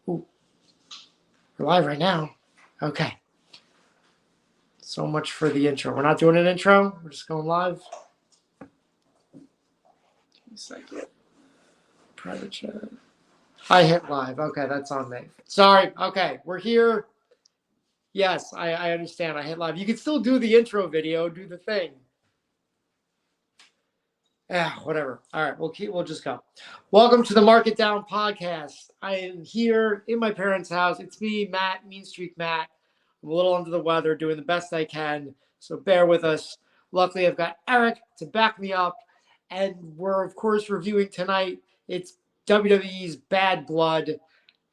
Ooh, we're live right now. Okay. So much for the intro. We're not doing an intro. We're just going live. Give me a second. Private chat. I hit live. Okay, that's on me. Sorry. Okay, we're here. Yes, I understand. I hit live. You can still do the intro video. Do the thing. Yeah, whatever. All right, we'll just go. Welcome to the Market Down podcast. I am here in my parents' house. It's me, Matt, Mean Streak Matt. I'm a little under the weather, doing the best I can, so bear with us. Luckily, I've got Eric to back me up, and we're of course reviewing tonight. It's WWE's Bad Blood,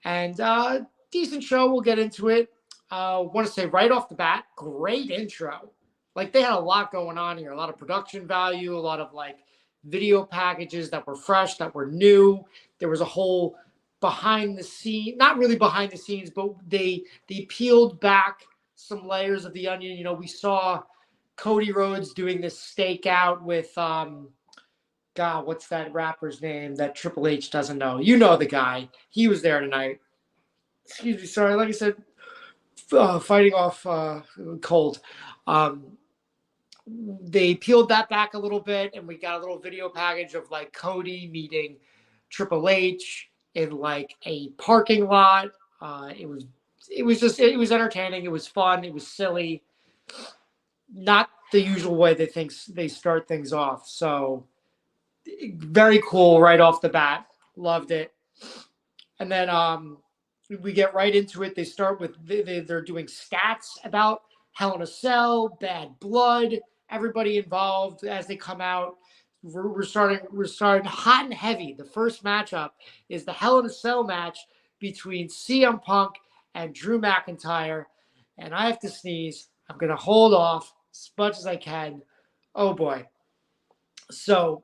and decent show. We'll get into it. Want to say right off the bat, great intro. Like they had a lot going on here, a lot of production value, a lot of like video packages that were fresh, that were new. There was a whole behind the scene, not really behind the scenes, but they peeled back some layers of the onion. You know, we saw Cody Rhodes doing this stakeout with God, what's that rapper's name that Triple H doesn't know? You know the guy. He was there tonight. Excuse me, sorry. Like I said, fighting off cold. They peeled that back a little bit, and we got a little video package of like Cody meeting Triple H in like a parking lot. It was entertaining. It was fun. It was silly. Not the usual way they start things off. So very cool right off the bat. Loved it. And then we get right into it. They start with they're doing stats about Hell in a Cell, Bad Blood. Everybody involved as they come out. We're starting hot and heavy. The first matchup is the Hell in a Cell match between CM Punk and Drew McIntyre. And I have to sneeze. I'm going to hold off as much as I can. Oh, boy. So,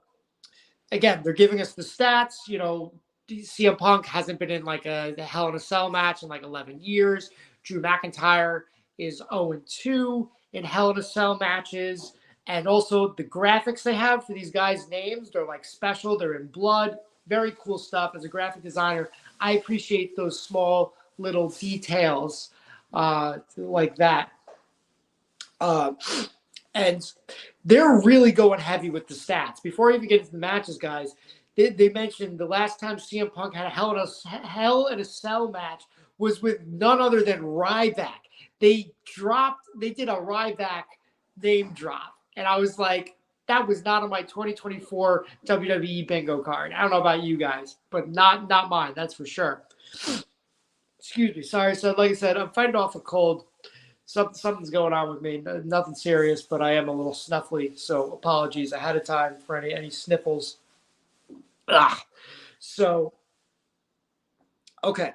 again, they're giving us the stats. You know, CM Punk hasn't been in like a Hell in a Cell match in like 11 years. Drew McIntyre is 0-2 in Hell in a Cell matches. And also the graphics they have for these guys' names, they're like special. They're in blood. Very cool stuff. As a graphic designer, I appreciate those small little details like that. And they're really going heavy with the stats. Before I even get into the matches, guys, they mentioned the last time CM Punk had a Hell in a Cell match was with none other than Ryback. They did a Ryback name drop. And I was like, that was not on my 2024 WWE bingo card. I don't know about you guys, but not mine, that's for sure. Excuse me. Sorry. So like I said, I'm fighting off a cold. Something's going on with me. Nothing serious, but I am a little snuffly. So apologies ahead of time for any sniffles. So, okay.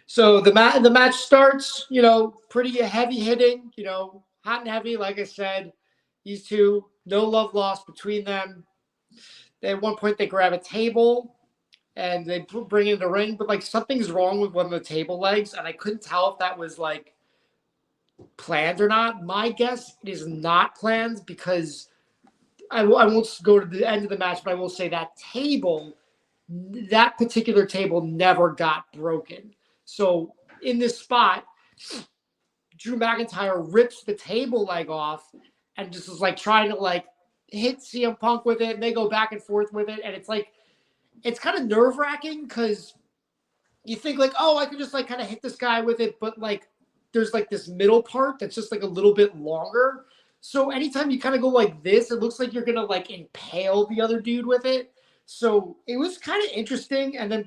So the match starts, you know, pretty heavy hitting, you know, hot and heavy. Like I said, these two, no love lost between them. At one point, they grab a table and they bring it in the ring, but like something's wrong with one of the table legs, and I couldn't tell if that was like planned or not. My guess is not planned because I won't go to the end of the match, but I will say that particular table never got broken. So in this spot, Drew McIntyre rips the table leg off and just is like trying to like hit CM Punk with it. And they go back and forth with it. And it's like, it's kind of nerve wracking because you think like, oh, I could just like kind of hit this guy with it. But like, there's like this middle part that's just like a little bit longer. So anytime you kind of go like this, it looks like you're going to like impale the other dude with it. So it was kind of interesting. And then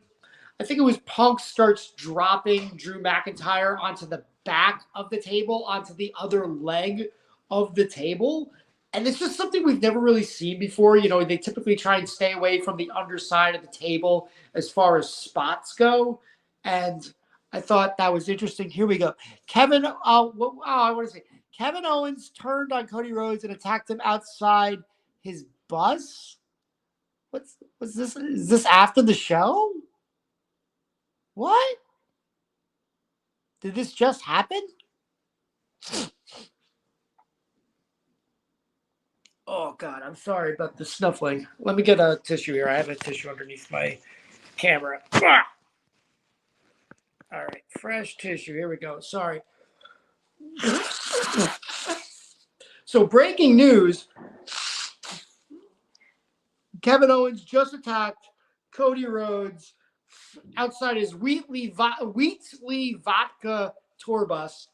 I think it was Punk starts dropping Drew McIntyre onto the back of the table, onto the other leg of the table. And it's just something we've never really seen before. You know, they typically try and stay away from the underside of the table as far as spots go. And I thought that was interesting. Here we go. Kevin Owens turned on Cody Rhodes and attacked him outside his bus. What's this? Is this after the show? What? Did this just happen? Oh, God, I'm sorry about the snuffling. Let me get a tissue here. I have a tissue underneath my camera. All right, fresh tissue. Here we go. Sorry. So breaking news, Kevin Owens just attacked Cody Rhodes outside his Wheatley Vodka tour bus.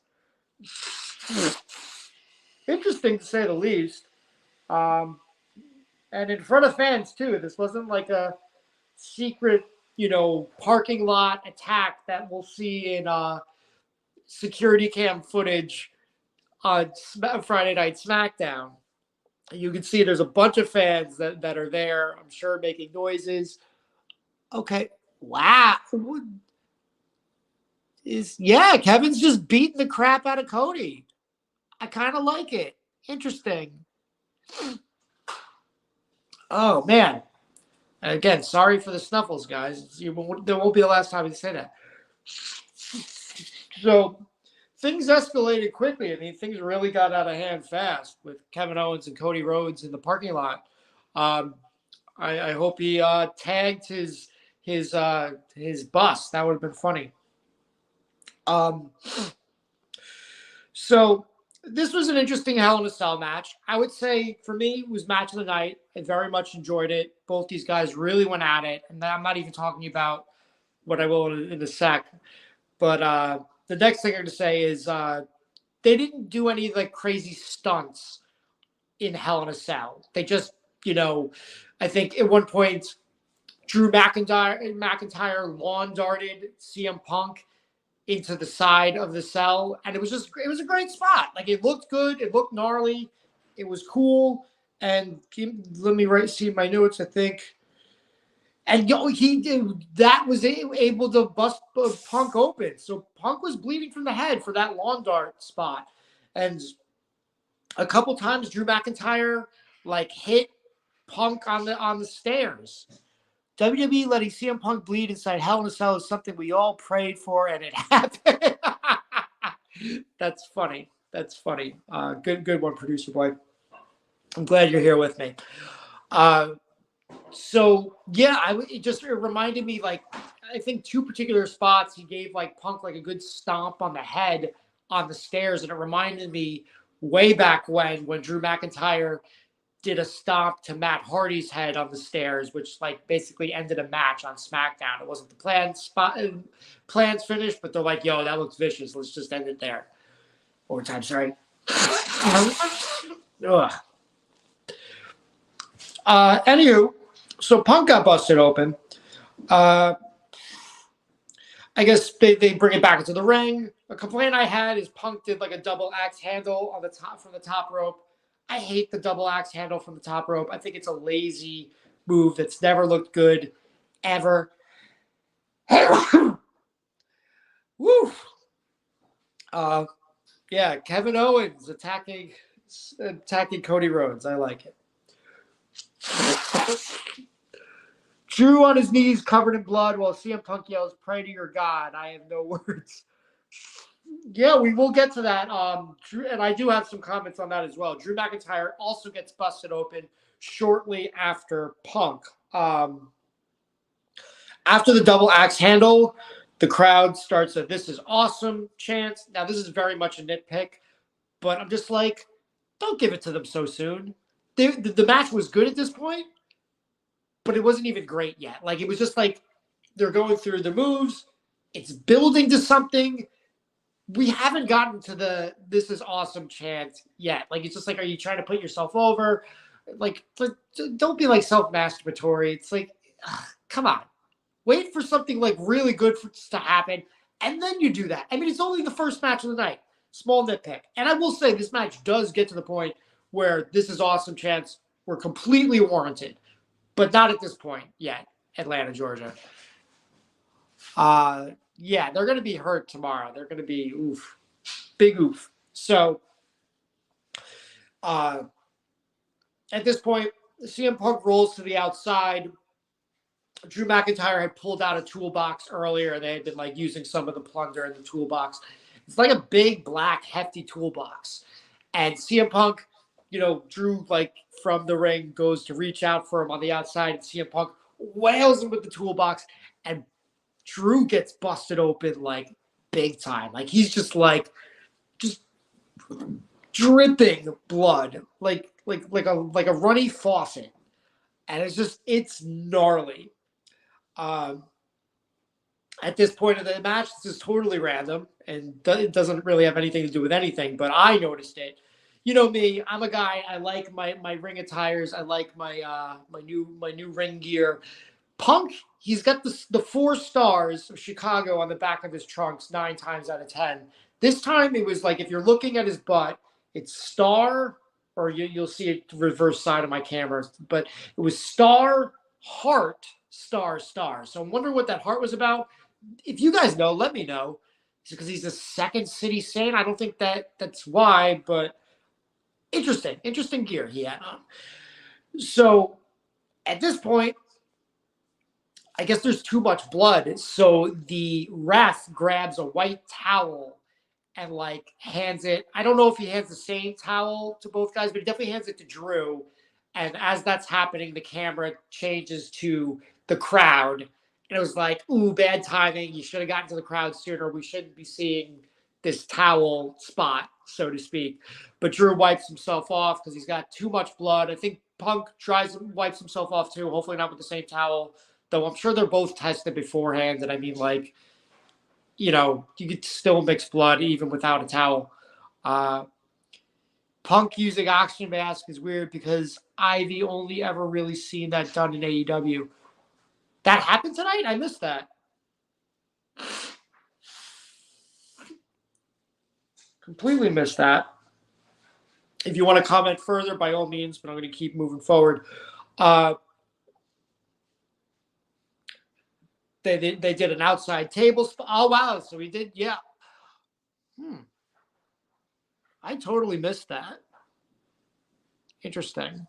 Interesting to say the least. And in front of fans too. This wasn't like a secret, parking lot attack that we'll see in security cam footage on Friday Night SmackDown. You can see there's a bunch of fans that are there, I'm sure, making noises. Okay. Wow. Kevin's just beating the crap out of Cody. I kind of like it. Interesting. Oh, man. And again, sorry for the snuffles, guys. There won't be the last time you say that. So things escalated quickly. I mean, things really got out of hand fast with Kevin Owens and Cody Rhodes in the parking lot. I hope he tagged his bus. That would have been funny. So this was an interesting Hell in a Cell match. I would say for me, it was match of the night. I very much enjoyed it. Both these guys really went at it. And I'm not even talking about what I will in a sec. But the next thing I'm going to say is they didn't do any like crazy stunts in Hell in a Cell. They just, I think at one point, Drew McIntyre lawn darted CM Punk into the side of the cell, and it was a great spot. Like, it looked good, it looked gnarly, it was cool. And let me see my notes, I think. And he did that, was able to bust Punk open. So Punk was bleeding from the head for that lawn dart spot. And a couple times Drew McIntyre like hit Punk on the stairs. WWE letting CM Punk bleed inside Hell in a Cell is something we all prayed for, and it happened. That's funny. Good one, producer boy. I'm glad you're here with me. It reminded me, like, I think two particular spots he gave like Punk like a good stomp on the head on the stairs, and it reminded me way back when Drew McIntyre did a stomp to Matt Hardy's head on the stairs, which like basically ended a match on SmackDown. It wasn't the plans finished, but they're like, yo, that looks vicious. Let's just end it there. Overtime, sorry. Anywho, so Punk got busted open. I guess they bring it back into the ring. A complaint I had is Punk did like a double axe handle on the top from the top rope. I hate the double axe handle from the top rope. I think it's a lazy move that's never looked good, ever. Woo! Kevin Owens attacking Cody Rhodes. I like it. Drew on his knees, covered in blood, while CM Punk yells, "Pray to your God." I have no words. Yeah, we will get to that. Drew, and I do have some comments on that as well. Drew McIntyre also gets busted open shortly after Punk. After the double axe handle, the crowd starts a "This is awesome" chant. Now, this is very much a nitpick, but I'm just like, don't give it to them so soon. The match was good at this point, but it wasn't even great yet. Like, it was just like they're going through the moves. It's building to something. We haven't gotten to the "This is awesome" chant yet. Like, it's just like, are you trying to put yourself over? Like, don't be like self-masturbatory. It's like, come on. Wait for something like really good to happen, and then you do that. I mean, it's only the first match of the night. Small nitpick. And I will say this match does get to the point where "This is awesome" chants were completely warranted, but not at this point yet, Atlanta, Georgia. They're going to be hurt tomorrow. They're going to be big oof. So, at this point, CM Punk rolls to the outside. Drew McIntyre had pulled out a toolbox earlier. They had been like using some of the plunder in the toolbox. It's like a big, black, hefty toolbox. And CM Punk, Drew, like, from the ring, goes to reach out for him on the outside. And CM Punk wails him with the toolbox and Drew gets busted open like big time. Like he's just dripping blood, like a runny faucet, and it's gnarly. Um, at this point of the match, this is totally random and it doesn't really have anything to do with anything. But I noticed it. You know me, I'm a guy. I like my ring attires. I like my new ring gear. Punk, he's got the 4 stars of Chicago on the back of his trunks 9 times out of 10. This time it was like if you're looking at his butt, it's star, or you'll see it reverse side of my camera, but it was star, heart, star, star. So I'm wondering what that heart was about. If you guys know, let me know. Because he's the second city saint. I don't think that's why, but interesting gear he had on. So at this point, I guess there's too much blood. So the ref grabs a white towel and like hands it. I don't know if he hands the same towel to both guys, but he definitely hands it to Drew. And as that's happening, the camera changes to the crowd. And it was like, ooh, bad timing. You should have gotten to the crowd sooner. We shouldn't be seeing this towel spot, so to speak. But Drew wipes himself off because he's got too much blood. I think Punk wipes himself off too, hopefully not with the same towel. Though I'm sure they're both tested beforehand. And I mean, like, you know, you could still mix blood even without a towel. Punk using oxygen mask is weird because Ivy only ever really seen that done in AEW. That happened tonight? I missed that. Completely missed that. If you want to comment further, by all means, but I'm going to keep moving forward. They did an outside table. Oh, wow. So we did, yeah. I totally missed that. Interesting.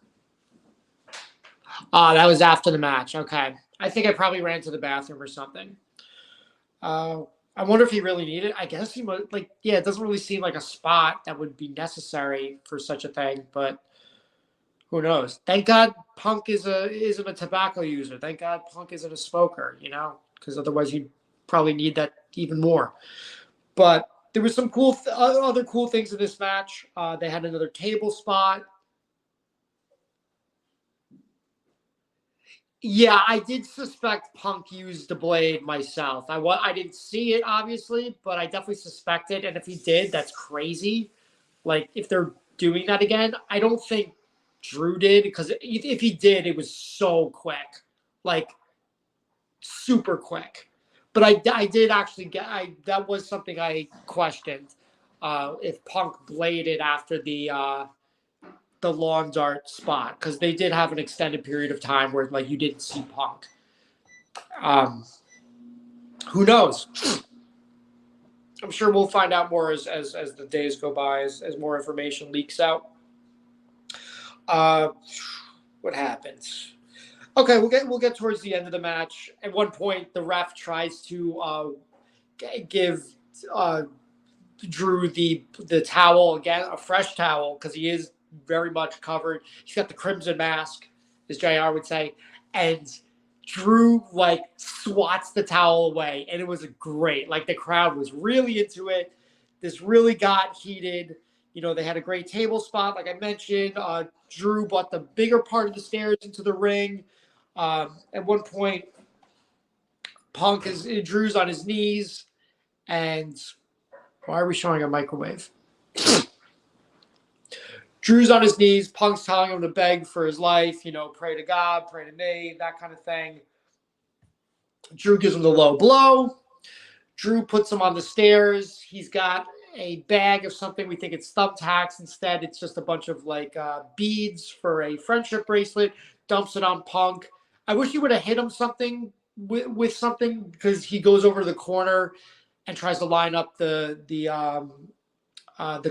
That was after the match. Okay. I think I probably ran to the bathroom or something. I wonder if he really needed it. I guess he might, like, yeah, it doesn't really seem like a spot that would be necessary for such a thing, but who knows? Thank God Punk isn't a tobacco user. Thank God Punk isn't a smoker, you know, because otherwise he'd probably need that even more. But there was some other cool things in this match. They had another table spot. Yeah, I did suspect Punk used the blade myself. I didn't see it, obviously, but I definitely suspected. And if he did, that's crazy. Like, if they're doing that again, I don't think Drew did, because if he did, it was so quick. Like, super quick. But I did actually that was something I questioned. If Punk bladed after the lawn dart spot, because they did have an extended period of time where like you didn't see Punk. Who knows? I'm sure we'll find out more as the days go by, as more information leaks out. What happens? Okay, we'll get towards the end of the match. At one point, the ref tries to give Drew the towel again, a fresh towel, because he is very much covered. He's got the crimson mask, as JR would say, and Drew like swats the towel away, and it was great. Like, the crowd was really into it. This really got heated. You know, they had a great table spot, like I mentioned. Drew brought the bigger part of the stairs into the ring. At one point, Drew's on his knees, and why are we showing a microwave? Drew's on his knees. Punk's telling him to beg for his life, you know, pray to God, pray to me, that kind of thing. Drew gives him the low blow. Drew puts him on the stairs. He's got a bag of something. We think it's thumbtacks. Instead, it's just a bunch of like beads for a friendship bracelet. Dumps it on Punk. I wish he would have hit him something with something, because he goes over to the corner and tries to line up the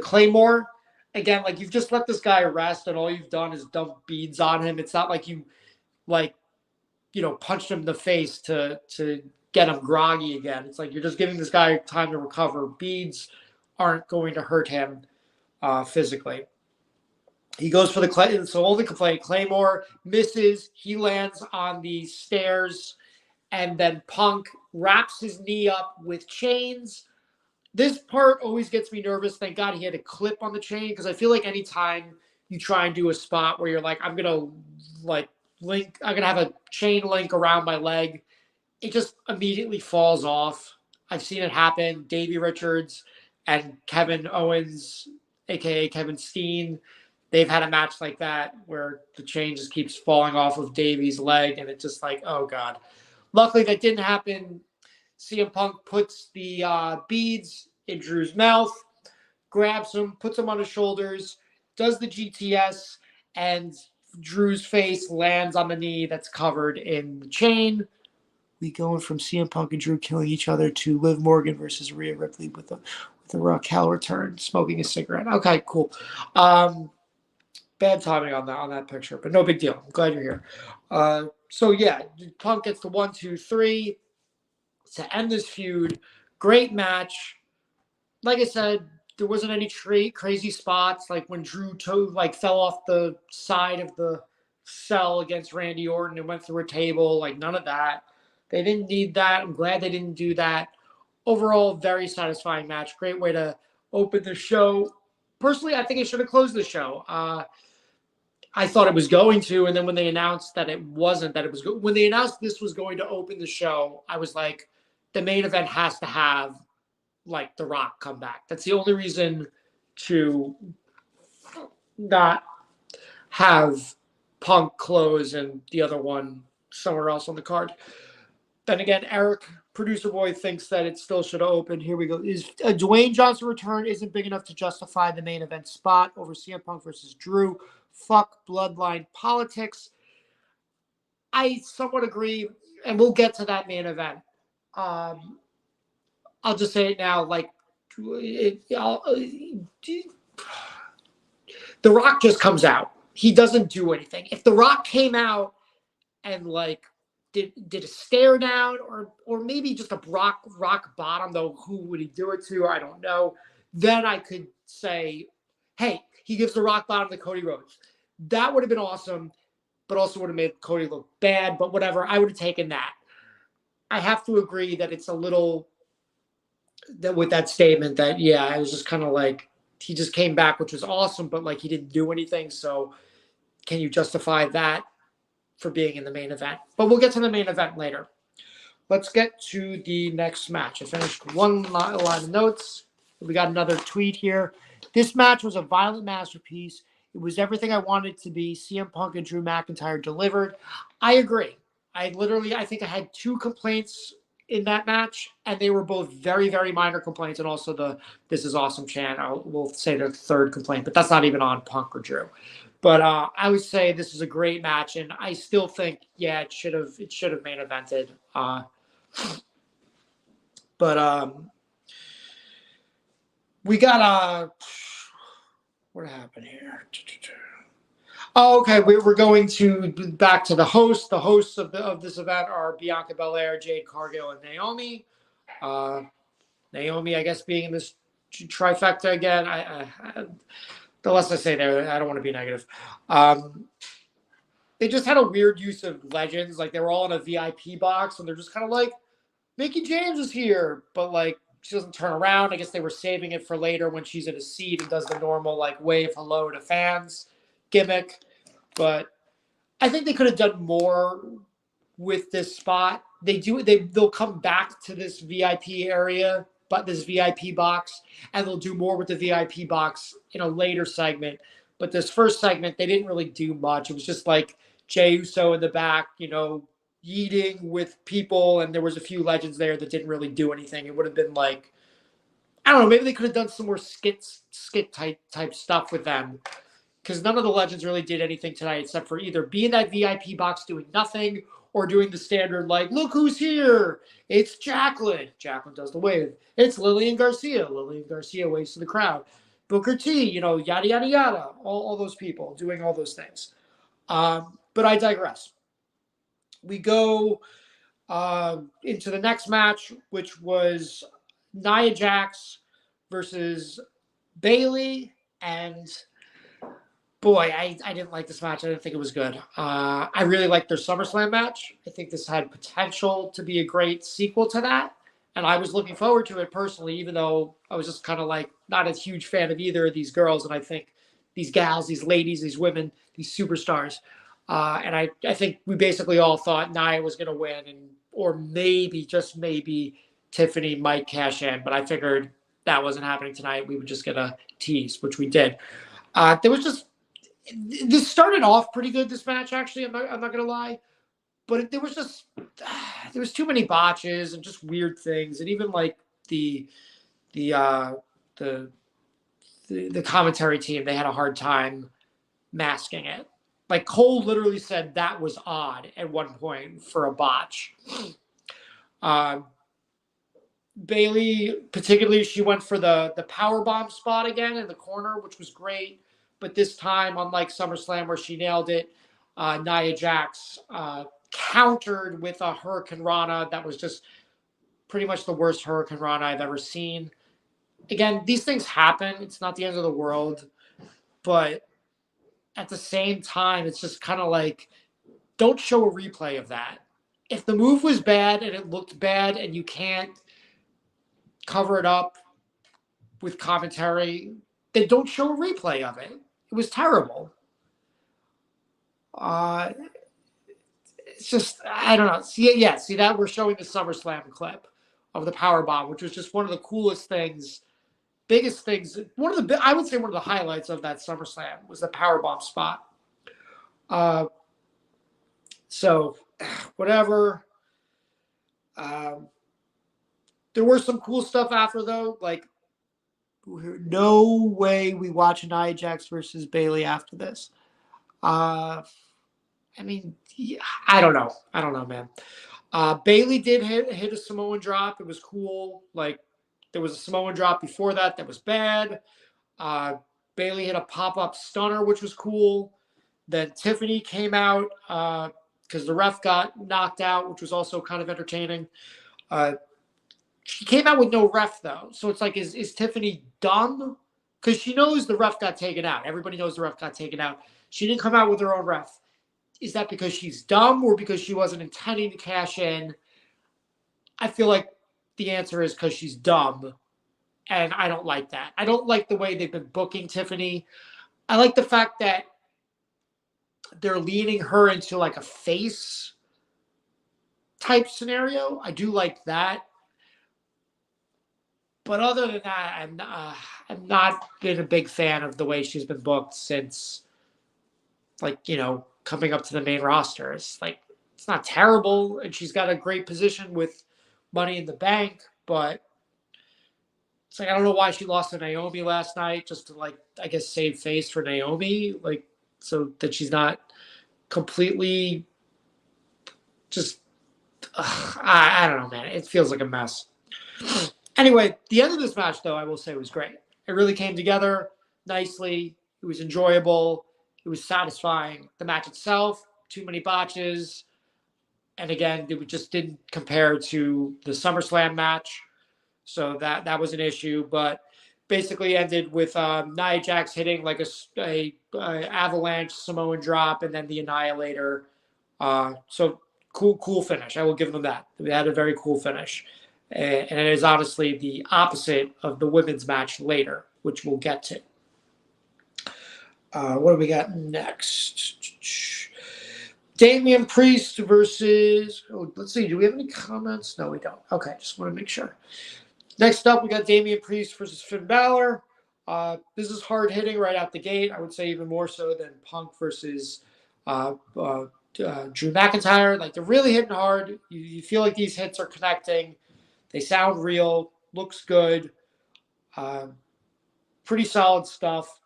Claymore. Again, like, you've just let this guy rest, and all you've done is dump beads on him. It's not like you, like, you know, punched him in the face to get him groggy again. It's like you're just giving this guy time to recover. Beads aren't going to hurt him physically. He goes for the only complaint. Claymore misses. He lands on the stairs, and then Punk wraps his knee up with chains. This part always gets me nervous. Thank God he had a clip on the chain, because I feel like anytime you try and do a spot where you're like, I'm gonna have a chain link around my leg, it just immediately falls off. I've seen it happen. Davey Richards and Kevin Owens, aka Kevin Steen, they've had a match like that where the chain just keeps falling off of Davey's leg, and it's just like, oh God. Luckily, that didn't happen. CM Punk puts the beads in Drew's mouth, grabs him, puts him on his shoulders, does the GTS, and Drew's face lands on the knee that's covered in the chain. We going from CM Punk and Drew killing each other to Liv Morgan versus Rhea Ripley with the Raquel return, smoking a cigarette. Okay, cool. Bad timing on that picture, but no big deal. I'm glad you're here. So yeah, Punk gets the 1, 2, 3 to end this feud. Great match. Like I said, there wasn't any crazy spots like when Drew fell off the side of the cell against Randy Orton and went through a table. Like, none of that. They didn't need that. I'm glad they didn't do that. Overall, very satisfying match. Great way to open the show. Personally, I think it should have closed the show. I thought it was going to, and then when they announced that it wasn't, that it was when they announced this was going to open the show, I was like, the main event has to have like The Rock come back. That's the only reason to not have Punk close and the other one somewhere else on the card. Then again, Eric, producer boy, thinks that it still should have opened. Here we go. Is a Dwayne Johnson return isn't big enough to justify the main event spot over CM Punk versus Drew. Fuck bloodline politics. I somewhat agree, and we'll get to that main event. I'll just say it now. Like, The Rock just comes out. He doesn't do anything. If The Rock came out and like did a stare down or maybe just a rock bottom, though who would he do it to? I don't know. Then I could say, hey, he gives the rock bottom to Cody Rhodes. That would have been awesome, but also would have made Cody look bad. But whatever, I would have taken that. I have to agree that it's a little that with that statement that, yeah, I was just kind of like, he just came back, which was awesome, but like he didn't do anything. So can you justify that for being in the main event? But we'll get to the main event later. Let's get to the next match. I finished one line of notes. We got another tweet here. This match was a violent masterpiece. It was everything I wanted it to be. CM Punk and Drew McIntyre delivered. I agree. I think I had 2 complaints in that match, and they were both very, very minor complaints, and also the "This is awesome" chant. We'll say the third complaint, but that's not even on Punk or Drew. But I would say this is a great match, and I still think, yeah, it should have main evented. But we got what happened here? Oh, okay, we're going to back to the hosts. The hosts of this event are Bianca Belair, Jade Cargill, and Naomi. Naomi, I guess, being in this trifecta again. The less I say there, I don't want to be negative. They just had a weird use of legends. Like, they were all in a VIP box, and they're just kind of like, Mickie James is here, but like she doesn't turn around. I guess they were saving it for later when she's in a seat and does the normal like wave hello to fans gimmick. But I think they could have done more with this spot. They'll come back to this VIP area, but this VIP box, and they'll do more with the VIP box in a later segment. But this first segment, they didn't really do much. It was just like Jey Uso in the back, yeeting with people, and there was a few legends there that didn't really do anything. It would have been like, I don't know, maybe they could have done some more skit type stuff with them, because none of the legends really did anything tonight except for either be in that VIP box doing nothing or doing the standard like, look who's here, it's Jacqueline does the wave, it's Lillian Garcia waves to the crowd, Booker T, yada yada yada, all those people doing all those things. But I digress. We go into the next match, which was Nia Jax versus Bayley. And Boy, I didn't like this match. I didn't think it was good. I really liked their SummerSlam match. I think this had potential to be a great sequel to that. And I was looking forward to it personally, even though I was just kind of like not a huge fan of either of these girls. And I think these gals, these ladies, these women, these superstars. And I think we basically all thought Nia was going to win, and or maybe, just maybe, Tiffany might cash in. But I figured that wasn't happening tonight. We would just get a tease, which we did. There was just this started off pretty good. This match, actually, I'm not gonna lie, but there was just there was too many botches and just weird things, and even like the the uh, the the commentary team, they had a hard time masking it. Like Cole literally said that was odd at one point for a botch. Uh, Bailey, particularly, she went for the power bomb spot again in the corner, which was great. But this time, unlike SummerSlam where she nailed it, Nia Jax countered with a Hurricane Rana that was just pretty much the worst Hurricane Rana I've ever seen. Again, these things happen. It's not the end of the world. But at the same time, it's just kind of like, don't show a replay of that. If the move was bad and it looked bad and you can't cover it up with commentary, then don't show a replay of it. It was terrible. It's just, I don't know. See that we're showing the SummerSlam clip of the powerbomb, which was just one of the coolest things, biggest things. I would say one of the highlights of that SummerSlam was the powerbomb spot. So, whatever. There was some cool stuff after, though. Like, no way we watch Nia Jax versus Bailey after this. I mean, yeah, I don't know, man. Bailey did hit a Samoan drop. It was cool. Like, there was a Samoan drop before that was bad. Bailey hit a pop-up stunner, which was cool. Then Tiffany came out because the ref got knocked out, which was also kind of entertaining. She came out with no ref, though. So it's like, is Tiffany dumb? Because she knows the ref got taken out. Everybody knows the ref got taken out. She didn't come out with her own ref. Is that because she's dumb or because she wasn't intending to cash in? I feel like the answer is because she's dumb. And I don't like that. I don't like the way they've been booking Tiffany. I like the fact that they're leaning her into like a face type scenario. I do like that. But other than that, I'm not been a big fan of the way she's been booked since, like, coming up to the main roster. It's like, it's not terrible, and she's got a great position with Money in the Bank, but it's like, I don't know why she lost to Naomi last night, just to, like, I guess, save face for Naomi, like, so that she's not completely just, I don't know, man. It feels like a mess. Anyway, the end of this match, though, I will say was great. It really came together nicely. It was enjoyable. It was satisfying. The match itself, too many botches. And again, it just didn't compare to the SummerSlam match. So that was an issue. But basically ended with Nia Jax hitting like a avalanche Samoan drop and then the Annihilator. So cool finish. I will give them that. They had a very cool finish. And it is honestly the opposite of the women's match later, which we'll get to. What do we got next? Damian Priest versus... let's see. Do we have any comments? No, we don't. Okay, just want to make sure. Next up, we got Damian Priest versus Finn Balor. This is hard hitting right out the gate. I would say even more so than Punk versus Drew McIntyre. Like, they're really hitting hard. You feel like these hits are connecting. They sound real. Looks good. Pretty solid stuff.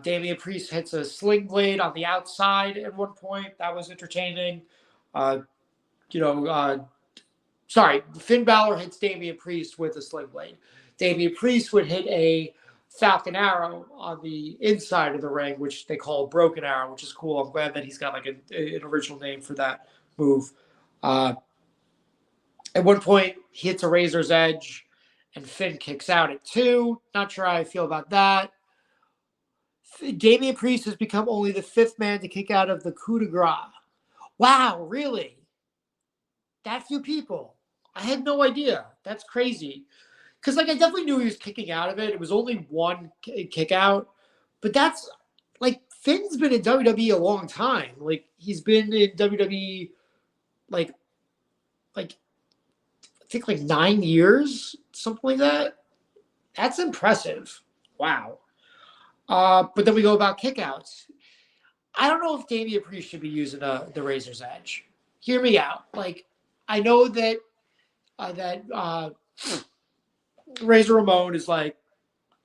Damian Priest hits a sling blade on the outside at one point. That was entertaining. Sorry, Finn Balor hits Damian Priest with a sling blade. Damian Priest would hit a Falcon Arrow on the inside of the ring, which they call a Broken Arrow, which is cool. I'm glad that he's got like an original name for that move. At one point, he hits a Razor's Edge, and Finn kicks out at 2. Not sure how I feel about that. Damian Priest has become only the 5th man to kick out of the coup de grace. Wow, really? That few people? I had no idea. That's crazy. Because like I definitely knew he was kicking out of it. It was only one kick out, but that's like Finn's been in WWE a long time. Like he's been in WWE like like I think like 9 years, something like that. That's impressive. Wow. But then we go about kickouts. I don't know if Damian Priest should be using the Razor's Edge. Hear me out. Like I know that Razor Ramon is like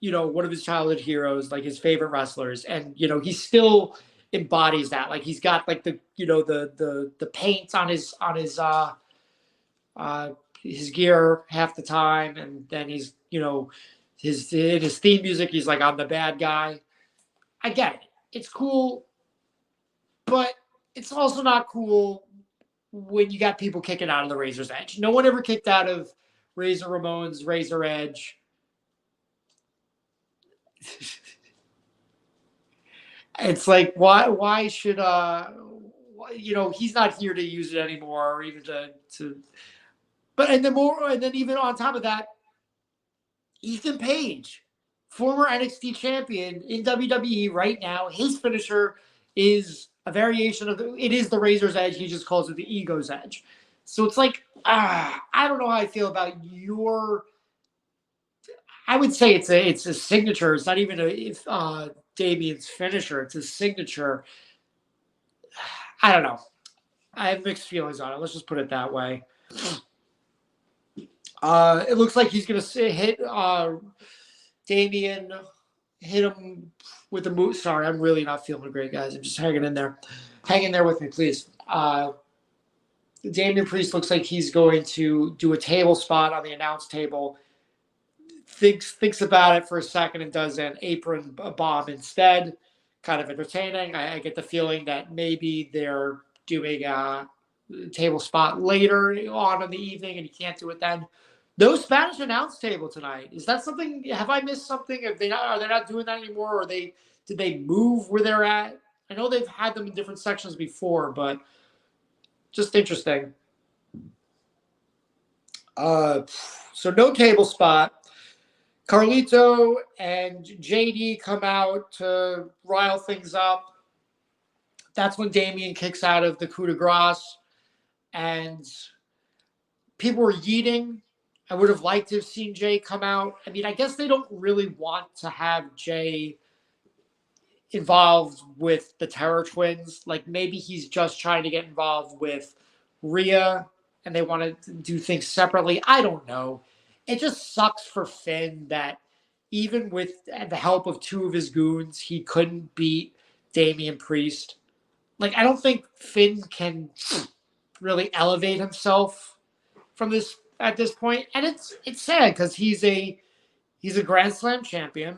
one of his childhood heroes, like his favorite wrestlers, and he still embodies that. Like he's got like the paint on uh his gear half the time, and then he's his in his theme music he's like I'm the bad guy. I get it. It's cool, but it's also not cool when you got people kicking out of the Razor's Edge. No one ever kicked out of Razor Ramon's Razor Edge. It's like why should he's not here to use it anymore or even to but and then even on top of that, Ethan Page, former NXT champion in WWE right now, his finisher is a variation of it is the Razor's Edge. He just calls it the Ego's Edge. So it's like I don't know how I feel about your. I would say it's a signature. It's not even Damian's finisher. It's his signature. I don't know. I have mixed feelings on it. Let's just put it that way. It looks like he's going to hit Damian, hit him with the move. Sorry, I'm really not feeling great, guys. I'm just hanging in there. Hang in there with me, please. Damian Priest looks like he's going to do a table spot on the announce table. Thinks about it for a second and does an apron bomb instead. Kind of entertaining. I get the feeling that maybe they're doing a table spot later on in the evening and you can't do it then. No Spanish announce table tonight. Is that something? Have I missed something? Are they not doing that anymore? Or did they move where they're at? I know they've had them in different sections before, but just interesting. So no table spot. Carlito and JD come out to rile things up. That's when Damian kicks out of the coup de grace. And people were yeeting. I would have liked to have seen Jay come out. I mean, I guess they don't really want to have Jay involved with the Terror Twins. Like maybe he's just trying to get involved with Rhea and they want to do things separately. I don't know. It just sucks for Finn that even with the help of 2 of his goons, he couldn't beat Damian Priest. Like, I don't think Finn can really elevate himself from this at this point. And it's sad because he's a Grand Slam champion.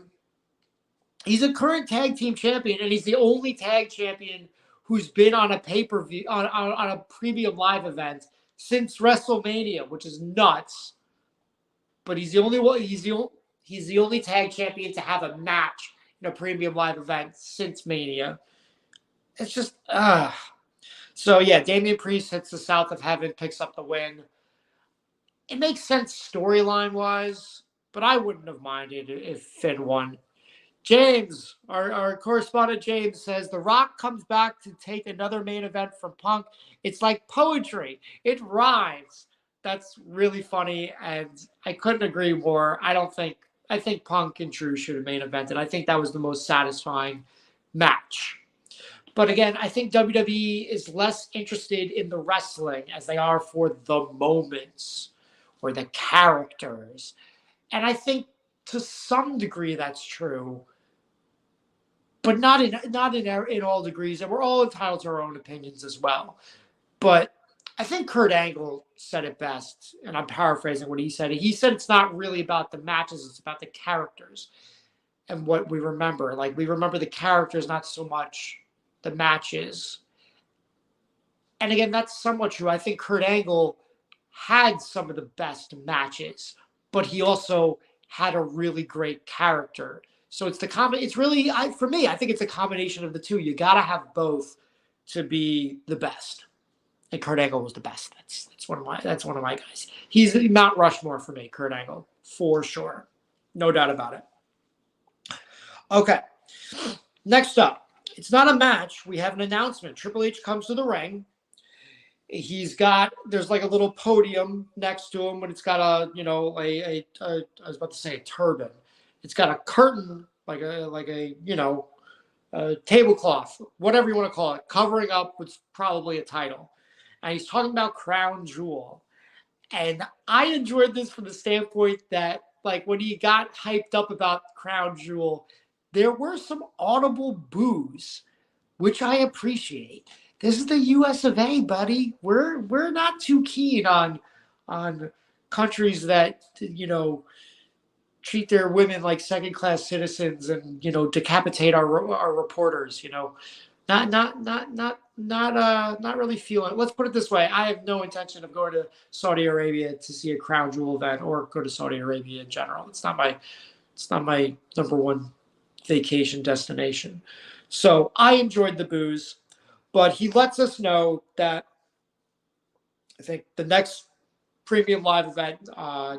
He's a current tag team champion, and he's the only tag champion who's been on a pay-per-view on a premium live event since WrestleMania, which is nuts. But he's the only one. He's the only tag champion to have a match in a premium live event since Mania. It's just So yeah, Damian Priest hits the South of Heaven, picks up the win. It makes sense storyline wise, but I wouldn't have minded if Finn won. James, our correspondent James says The Rock comes back to take another main event from Punk. It's like poetry. It rhymes. That's really funny, and I couldn't agree more. I think Punk and Drew should have main evented. I think that was the most satisfying match. But again, I think WWE is less interested in the wrestling as they are for the moments or the characters. And I think to some degree that's true. But not in all degrees, and we're all entitled to our own opinions as well. But I think Kurt Angle said it best, and I'm paraphrasing what he said. He said it's not really about the matches, it's about the characters and what we remember. Like, we remember the characters, not so much the matches. And again, that's somewhat true. I think Kurt Angle had some of the best matches, but he also had a really great character. So it's it's really, for me, I think it's a combination of the two. You got to have both to be the best. And Kurt Angle was the best. That's one of my guys. He's Mount Rushmore for me, Kurt Angle, for sure. No doubt about it. Okay. Next up, it's not a match. We have an announcement. Triple H comes to the ring. There's like a little podium next to him, but it's got I was about to say a turban. It's got a curtain, like a tablecloth, whatever you want to call it, covering up what's probably a title. And he's talking about Crown Jewel. And I enjoyed this from the standpoint that, like, when he got hyped up about Crown Jewel, there were some audible boos, which I appreciate. This is the US of A, buddy. We're not too keen on countries that, treat their women like second-class citizens and, decapitate our reporters, not really feeling it. Let's put it this way. I have no intention of going to Saudi Arabia to see a Crown Jewel event or go to Saudi Arabia in general. It's not my number one vacation destination. So I enjoyed the booze, but he lets us know that I think the next premium live event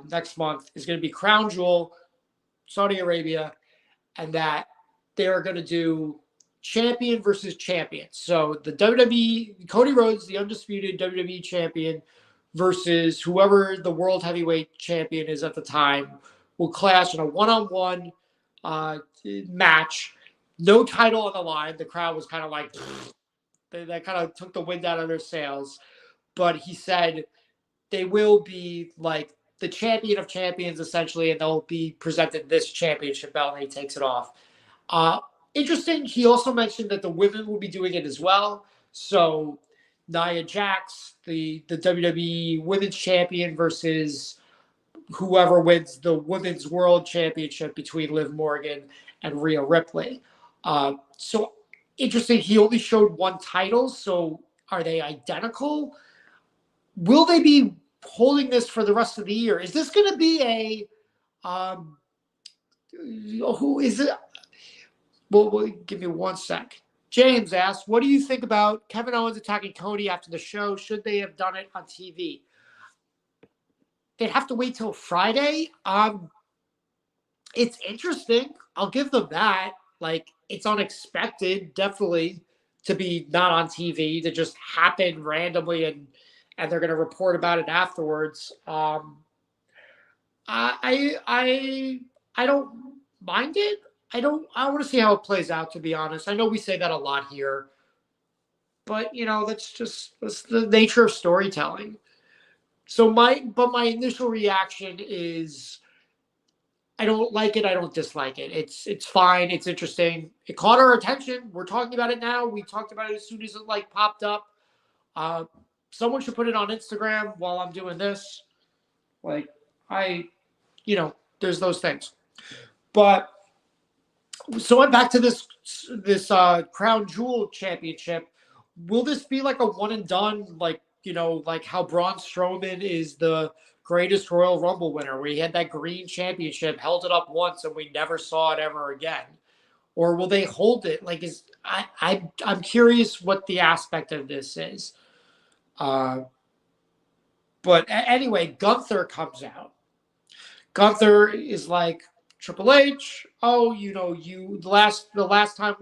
next month is going to be Crown Jewel, Saudi Arabia, and that they're going to do champion versus champion. So the WWE, Cody Rhodes, the undisputed WWE champion, versus whoever the world heavyweight champion is at the time, will clash in a one-on-one match. No title on the line. The crowd was kind of like, that kind of took the wind out of their sails. But he said they will be like the champion of champions, essentially, and they'll be presented this championship belt, and he takes it off. Interesting. He also mentioned that the women will be doing it as well. So Nia Jax, the WWE Women's Champion, versus whoever wins the Women's World Championship between Liv Morgan and Rhea Ripley. So interesting. He only showed one title. So are they identical? Will they be holding this for the rest of the year? Is this going to be who is it? Well, give me one sec. James asks, what do you think about Kevin Owens attacking Cody after the show? Should they have done it on TV? They'd have to wait till Friday. It's interesting. I'll give them that. Like, it's unexpected, definitely, to be not on TV, to just happen randomly, and they're going to report about it afterwards. I don't mind it. I want to see how it plays out, to be honest. I know we say that a lot here, but that's the nature of storytelling. So my initial reaction is I don't like it. I don't dislike it. It's fine. It's interesting. It caught our attention. We're talking about it now. We talked about it as soon as it popped up. Someone should put it on Instagram while I'm doing this. There's those things. But so I'm back to this Crown Jewel Championship. Will this be like a one and done, like how Braun Strowman is the greatest Royal Rumble winner, where he had that green championship, held it up once, and we never saw it ever again? Or will they hold it? I'm curious what the aspect of this is. But anyway, Gunther comes out. Gunther is like, Triple H, the last time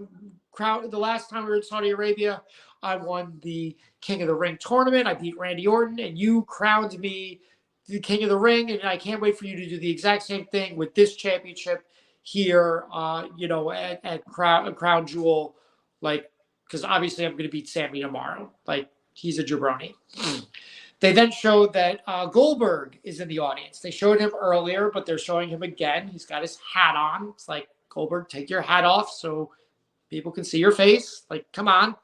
we were in Saudi Arabia, I won the King of the Ring tournament. I beat Randy Orton, and you crowned me the King of the Ring, and I can't wait for you to do the exact same thing with this championship here, at Crown Jewel, because obviously I'm going to beat Sammy tomorrow. He's a jabroni. They then showed that Goldberg is in the audience. They showed him earlier, but they're showing him again. He's got his hat on. It's like, Goldberg, take your hat off so people can see your face. Come on.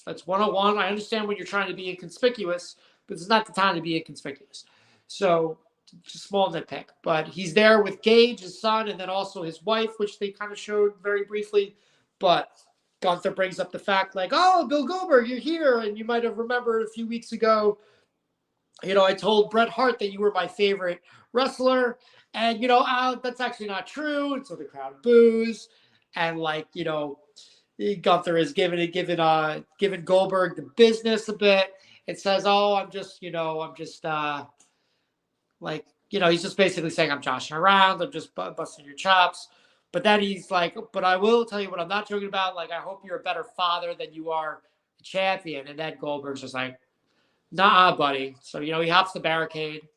That's 101. I understand when you're trying to be inconspicuous, but it's not the time to be inconspicuous. So, it's a small nitpick. But he's there with Gage, his son, and then also his wife, which they kind of showed very briefly. But Gunther brings up the fact, Bill Goldberg, you're here. And you might have remembered a few weeks ago, I told Bret Hart that you were my favorite wrestler, and that's actually not true. And so the crowd boos, and Gunther is giving Goldberg the business a bit. It says, "Oh, I'm just he's just basically saying I'm joshing around. I'm just busting your chops." But then he's like, "But I will tell you what I'm not joking about. Like, I hope you're a better father than you are the champion." And then Goldberg's just like, "Nah, buddy." So he hops the barricade.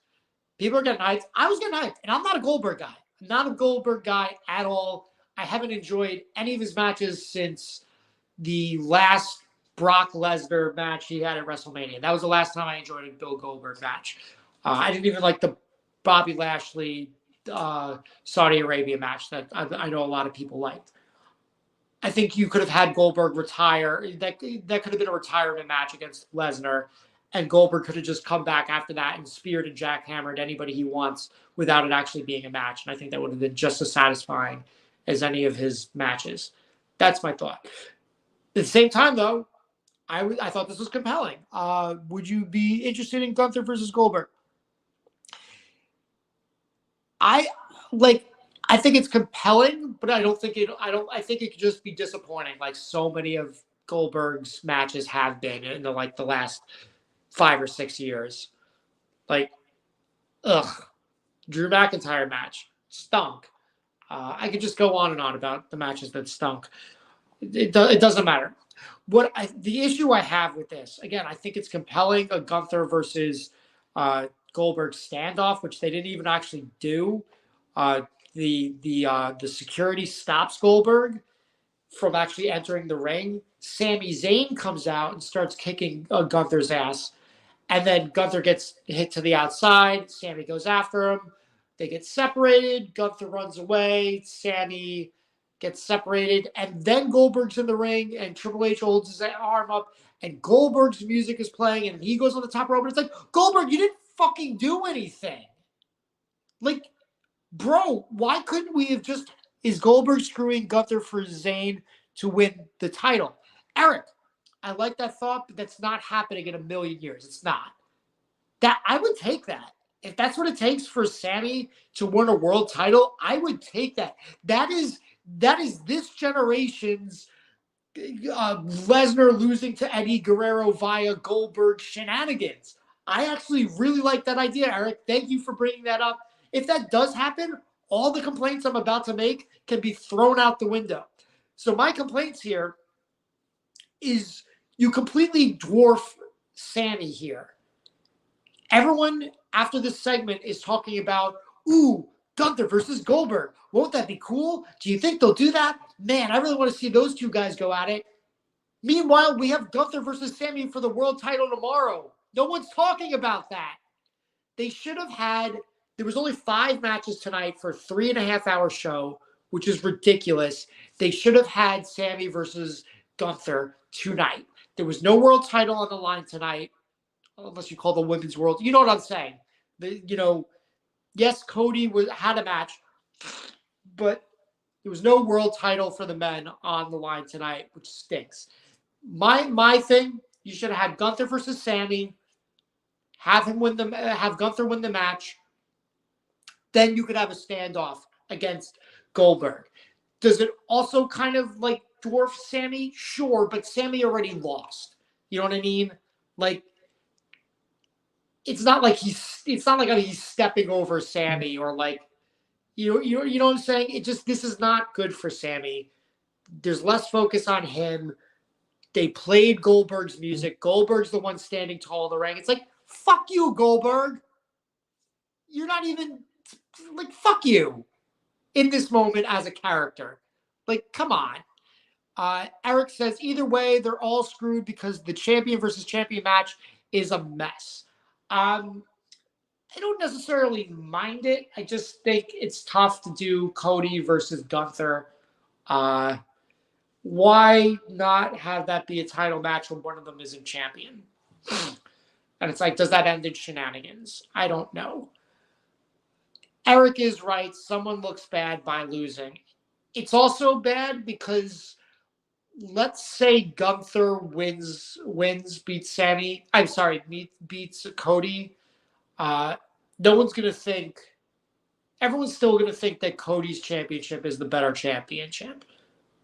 People are getting hyped. I was getting hyped, and I'm not a Goldberg guy. I'm not a Goldberg guy at all. I haven't enjoyed any of his matches since the last Brock Lesnar match he had at WrestleMania. That was the last time I enjoyed a Bill Goldberg match. I didn't even like the Bobby Lashley Saudi Arabia match that I know a lot of people liked. I think you could have had Goldberg retire. That could have been a retirement match against Lesnar, and Goldberg could have just come back after that and speared and jackhammered anybody he wants without it actually being a match. And I think that would have been just as satisfying as any of his matches. That's my thought. At the same time, though, I thought this was compelling. Would you be interested in Gunther versus Goldberg? I think it's compelling, but I think it could just be disappointing, like so many of Goldberg's matches have been in the last 5 or 6 years. Like, Drew McIntyre match stunk. I could just go on and on about the matches that stunk. It doesn't matter. The issue I have with this, again, I think it's compelling, a Gunther versus Goldberg standoff, which they didn't even actually do. The security stops Goldberg from actually entering the ring. Sami Zayn comes out and starts kicking Gunther's ass. And then Gunther gets hit to the outside. Sami goes after him. They get separated. Gunther runs away. Sami gets separated. And then Goldberg's in the ring, and Triple H holds his arm up, and Goldberg's music is playing, and he goes on the top rope. And it's like, Goldberg, you didn't fucking do anything. Like, bro, why couldn't we have just... Is Goldberg screwing Gunther for Zayn to win the title? Eric, I like that thought, but that's not happening in a million years. It's not. That I would take that. If that's what it takes for Sami to win a world title, I would take that. That is this generation's Lesnar losing to Eddie Guerrero via Goldberg shenanigans. I actually really like that idea, Eric. Thank you for bringing that up. If that does happen, all the complaints I'm about to make can be thrown out the window. So my complaints here is you completely dwarf Sami here. Everyone after this segment is talking about, Gunther versus Goldberg. Won't that be cool? Do you think they'll do that? Man, I really want to see those two guys go at it. Meanwhile, we have Gunther versus Sami for the world title tomorrow. No one's talking about that. They should have had... There was only 5 matches tonight for a 3.5-hour show, which is ridiculous. They should have had Sami versus Gunther tonight. There was no world title on the line tonight, unless you call the women's world. You know what I'm saying? Yes, Cody had a match, but there was no world title for the men on the line tonight, which stinks. My thing, you should have had Gunther versus Sami, have Gunther win the match. Then you could have a standoff against Goldberg. Does it also kind of like dwarf Sami? Sure, but Sami already lost. You know what I mean? Like, it's not like he's stepping over Sami, or like, you know what I'm saying? This is not good for Sami. There's less focus on him. They played Goldberg's music. Goldberg's the one standing tall in the ring. It's like, fuck you, Goldberg. You're not even... Like, fuck you in this moment as a character. Like, come on. Eric says, either way, they're all screwed because the champion versus champion match is a mess. I don't necessarily mind it. I just think it's tough to do Cody versus Gunther. Why not have that be a title match when one of them isn't champion? And it's like, does that end in shenanigans? I don't know. Eric is right. Someone looks bad by losing. It's also bad because, let's say Gunther beats Sami. I'm sorry, beats Cody. no one's going to think, everyone's still going to think that Cody's championship is the better championship.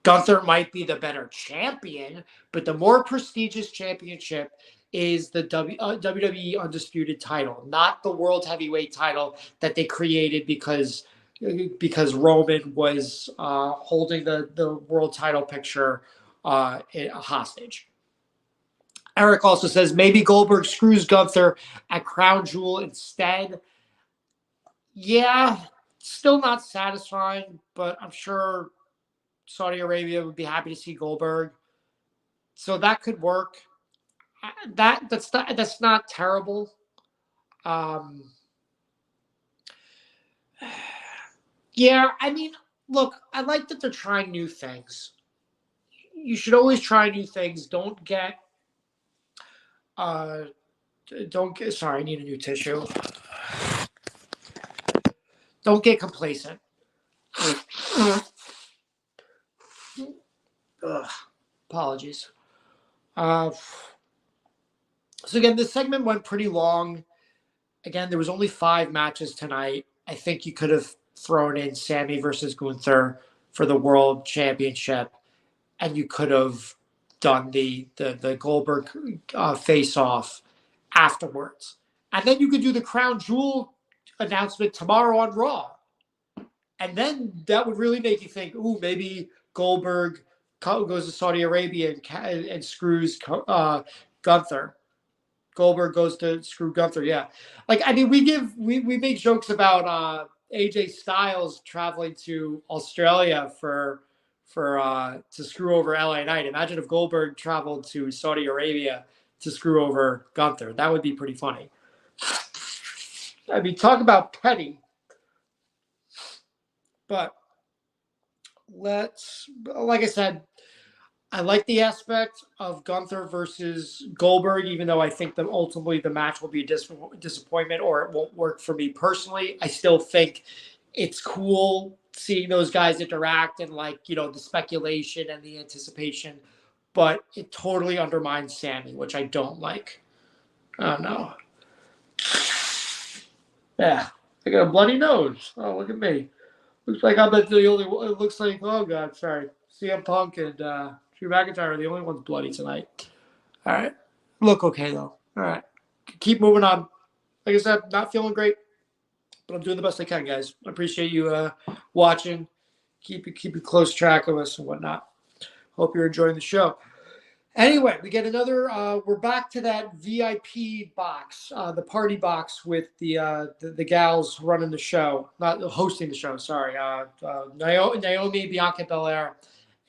Gunther might be the better champion, but the more prestigious championship is the WWE Undisputed title, not the World Heavyweight title that they created because Roman was holding the world title picture hostage. Eric also says maybe Goldberg screws Gunther at Crown Jewel instead. Yeah, still not satisfying, but I'm sure Saudi Arabia would be happy to see Goldberg. So that could work. That's not terrible. Yeah, I mean, look, I like that they're trying new things. You should always try new things. Don't get sorry, I need a new tissue. Don't get complacent. Apologies. So again, this segment went pretty long. Again, there was only 5 matches tonight. I think you could have thrown in Sammy versus Gunther for the World Championship, and you could have done the Goldberg face-off afterwards. And then you could do the Crown Jewel announcement tomorrow on Raw. And then that would really make you think, ooh, maybe Goldberg goes to Saudi Arabia and screws Gunther. Goldberg goes to screw Gunther, yeah. Like, I mean, we make jokes about AJ Styles traveling to Australia to screw over LA Knight. Imagine if Goldberg traveled to Saudi Arabia to screw over Gunther. That would be pretty funny. I mean, talk about petty. But like I said, I like the aspect of Gunther versus Goldberg, even though I think that ultimately the match will be a disappointment or it won't work for me personally. I still think it's cool seeing those guys interact and, like, you know, the speculation and the anticipation, but it totally undermines Sammy, which I don't like. Oh, no. Yeah, I got a bloody nose. Oh, look at me. Looks like I'm the only one. It looks like, oh, God, sorry. CM Punk and Drew McIntyre are the only ones bloody tonight. All right. Look okay, though. All right. Keep moving on. Like I said, not feeling great, but I'm doing the best I can, guys. I appreciate you watching. Keep a close track of us and whatnot. Hope you're enjoying the show. Anyway, we get another. We're back to that VIP box, the party box with the gals running the show, not hosting the show. Sorry, Naomi, Bianca Belair,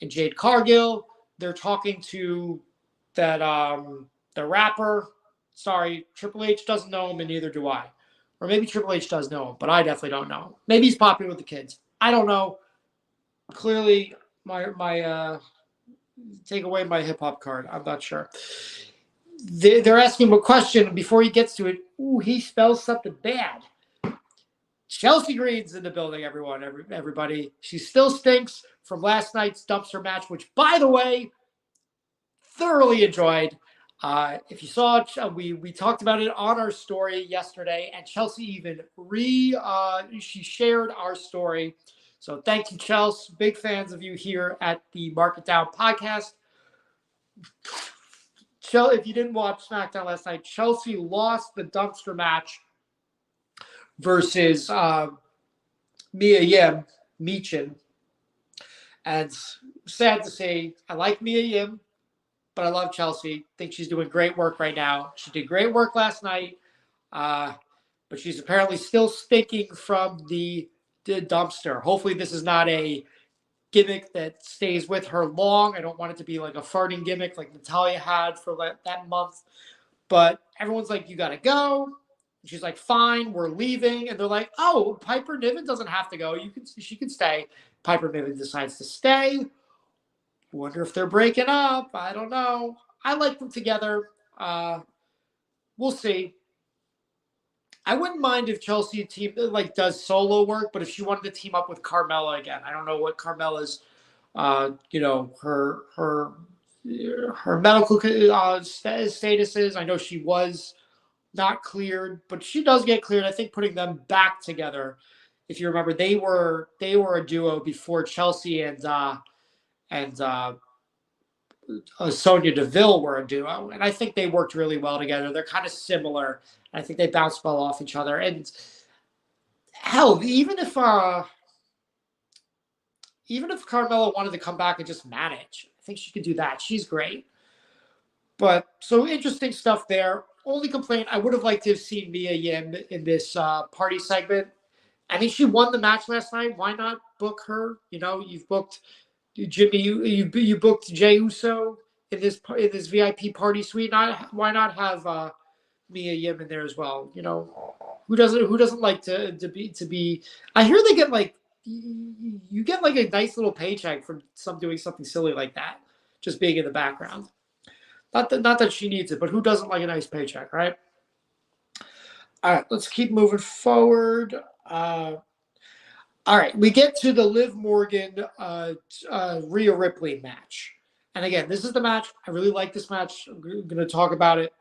and Jade Cargill. They're talking to that the rapper. Sorry, Triple H doesn't know him, and neither do I. Or maybe Triple H does know him, but I definitely don't know him. Maybe he's popular with the kids. I don't know. Clearly, my take away my hip-hop card. I'm not sure. They're asking him a question before he gets to it. Ooh, he spells something bad. Chelsea Green's in the building, everybody. She still stinks from last night's dumpster match, which, by the way, thoroughly enjoyed. If you saw it, we talked about it on our story yesterday, and Chelsea even she shared our story. So thank you, Chelsea. Big fans of you here at the Mark It Down podcast. If you didn't watch SmackDown last night, Chelsea lost the dumpster match versus Mia Yim, Meechin. And sad to say, I like Mia Yim, but I love Chelsea. Think she's doing great work right now. She did great work last night, but she's apparently still stinking from the dumpster. Hopefully this is not a gimmick that stays with her long. I don't want it to be like a farting gimmick like Natalya had for that month. But everyone's like, you got to go. And she's like, fine, we're leaving. And they're like, oh, Piper Niven doesn't have to go. She can stay. Piper Niven decides to stay. Wonder if they're breaking up. I don't know. I like them together. We'll see. I wouldn't mind if Chelsea does solo work, but if she wanted to team up with Carmella again, I don't know what Carmella's, her medical status is. I know she was not cleared, but she does get cleared. I think putting them back together, if you remember, they were a duo before Chelsea and Sonia Deville were a duo, and I think they worked really well together. They're kind of similar. I think they bounce well off each other. And hell, even if Carmella wanted to come back and just manage, I think she could do that. She's great. But so interesting stuff there. Only complaint, I would have liked to have seen Mia Yim in this party segment. I mean, she won the match last night. Why not book her? You've booked Jimmy. You booked Jey Uso in this VIP party suite. Why not have Mia Yim in there as well? Who doesn't like to be? I hear they get like you get like a nice little paycheck from doing something silly like that, just being in the background. Not that she needs it, but who doesn't like a nice paycheck, right? All right, let's keep moving forward. All right, we get to the Liv Morgan Rhea Ripley match. And again, this is the match. I really like this match. I'm going to talk about it.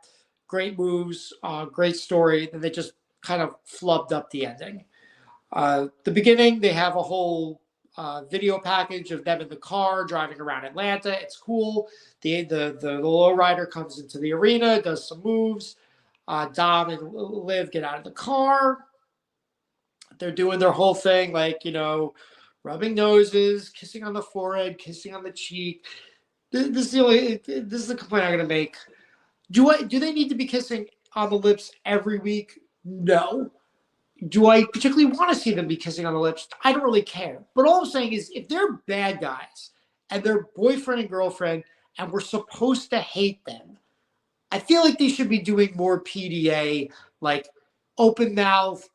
Great moves, great story. Then they just kind of flubbed up the ending. The beginning, they have a whole video package of them in the car driving around Atlanta. It's cool. The lowrider comes into the arena, does some moves. Dom and Liv get out of the car. They're doing their whole thing, like, rubbing noses, kissing on the forehead, kissing on the cheek. This is the complaint I'm going to make. Do they need to be kissing on the lips every week? No. Do I particularly want to see them be kissing on the lips? I don't really care. But all I'm saying is, if they're bad guys and they're boyfriend and girlfriend and we're supposed to hate them, I feel like they should be doing more PDA, like open mouth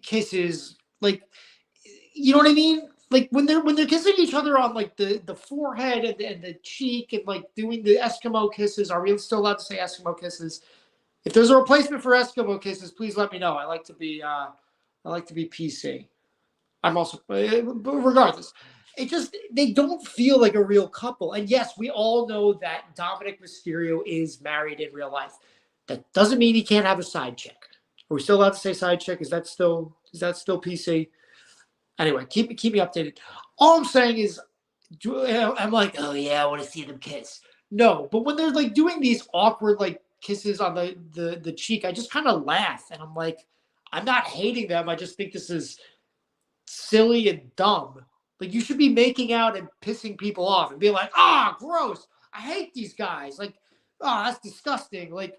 kisses, like, you know what I mean? Like when they're kissing each other on like the forehead and the cheek and like doing the Eskimo kisses. Are we still allowed to say Eskimo kisses? If there's a replacement for Eskimo kisses, please let me know. I like to be PC. I'm also, but regardless, they don't feel like a real couple. And yes, we all know that Dominic Mysterio is married in real life. That doesn't mean he can't have a side chick. Are we still allowed to say side chick? Is that still PC? Anyway, keep me updated. All I'm saying is, I'm like, oh yeah, I want to see them kiss. No, but when they're like doing these awkward like kisses on the cheek, I just kind of laugh, and I'm like, I'm not hating them. I just think this is silly and dumb. Like, you should be making out and pissing people off and be like, gross. I hate these guys. Like, that's disgusting. Like,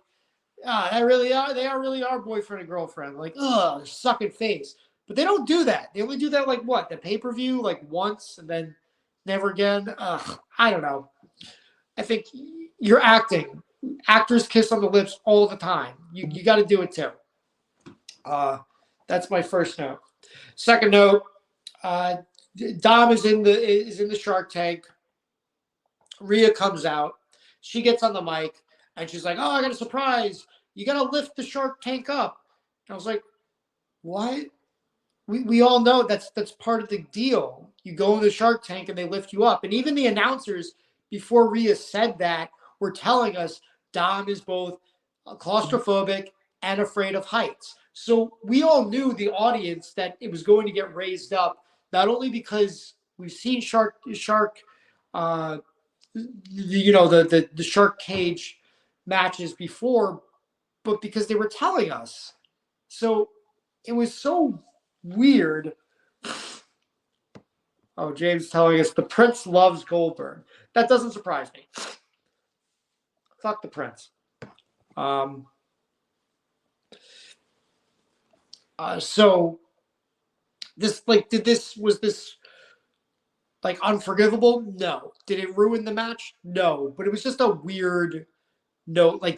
they really are boyfriend and girlfriend. Like, they're sucking face. But they don't do that. They only do that like what? The pay-per-view, like once and then never again. I don't know. I think you're acting. Actors kiss on the lips all the time. You got to do it too. That's my first note. Second note, Dom is in the Shark Tank. Rhea comes out. She gets on the mic and she's like, "Oh, I got a surprise. You got to lift the Shark Tank up." And I was like, "What?" We all know that's part of the deal. You go in the Shark Tank and they lift you up. And even the announcers, before Rhea said that, were telling us Dom is both claustrophobic and afraid of heights. So we all knew, the audience, that it was going to get raised up, not only because we've seen the shark cage matches before, but because they were telling us. So it was so weird. Oh, James telling us the Prince loves Goldberg. That doesn't surprise me. Fuck the Prince. So was this like unforgivable? No. Did it ruin the match? No. But it was just a weird note. Like,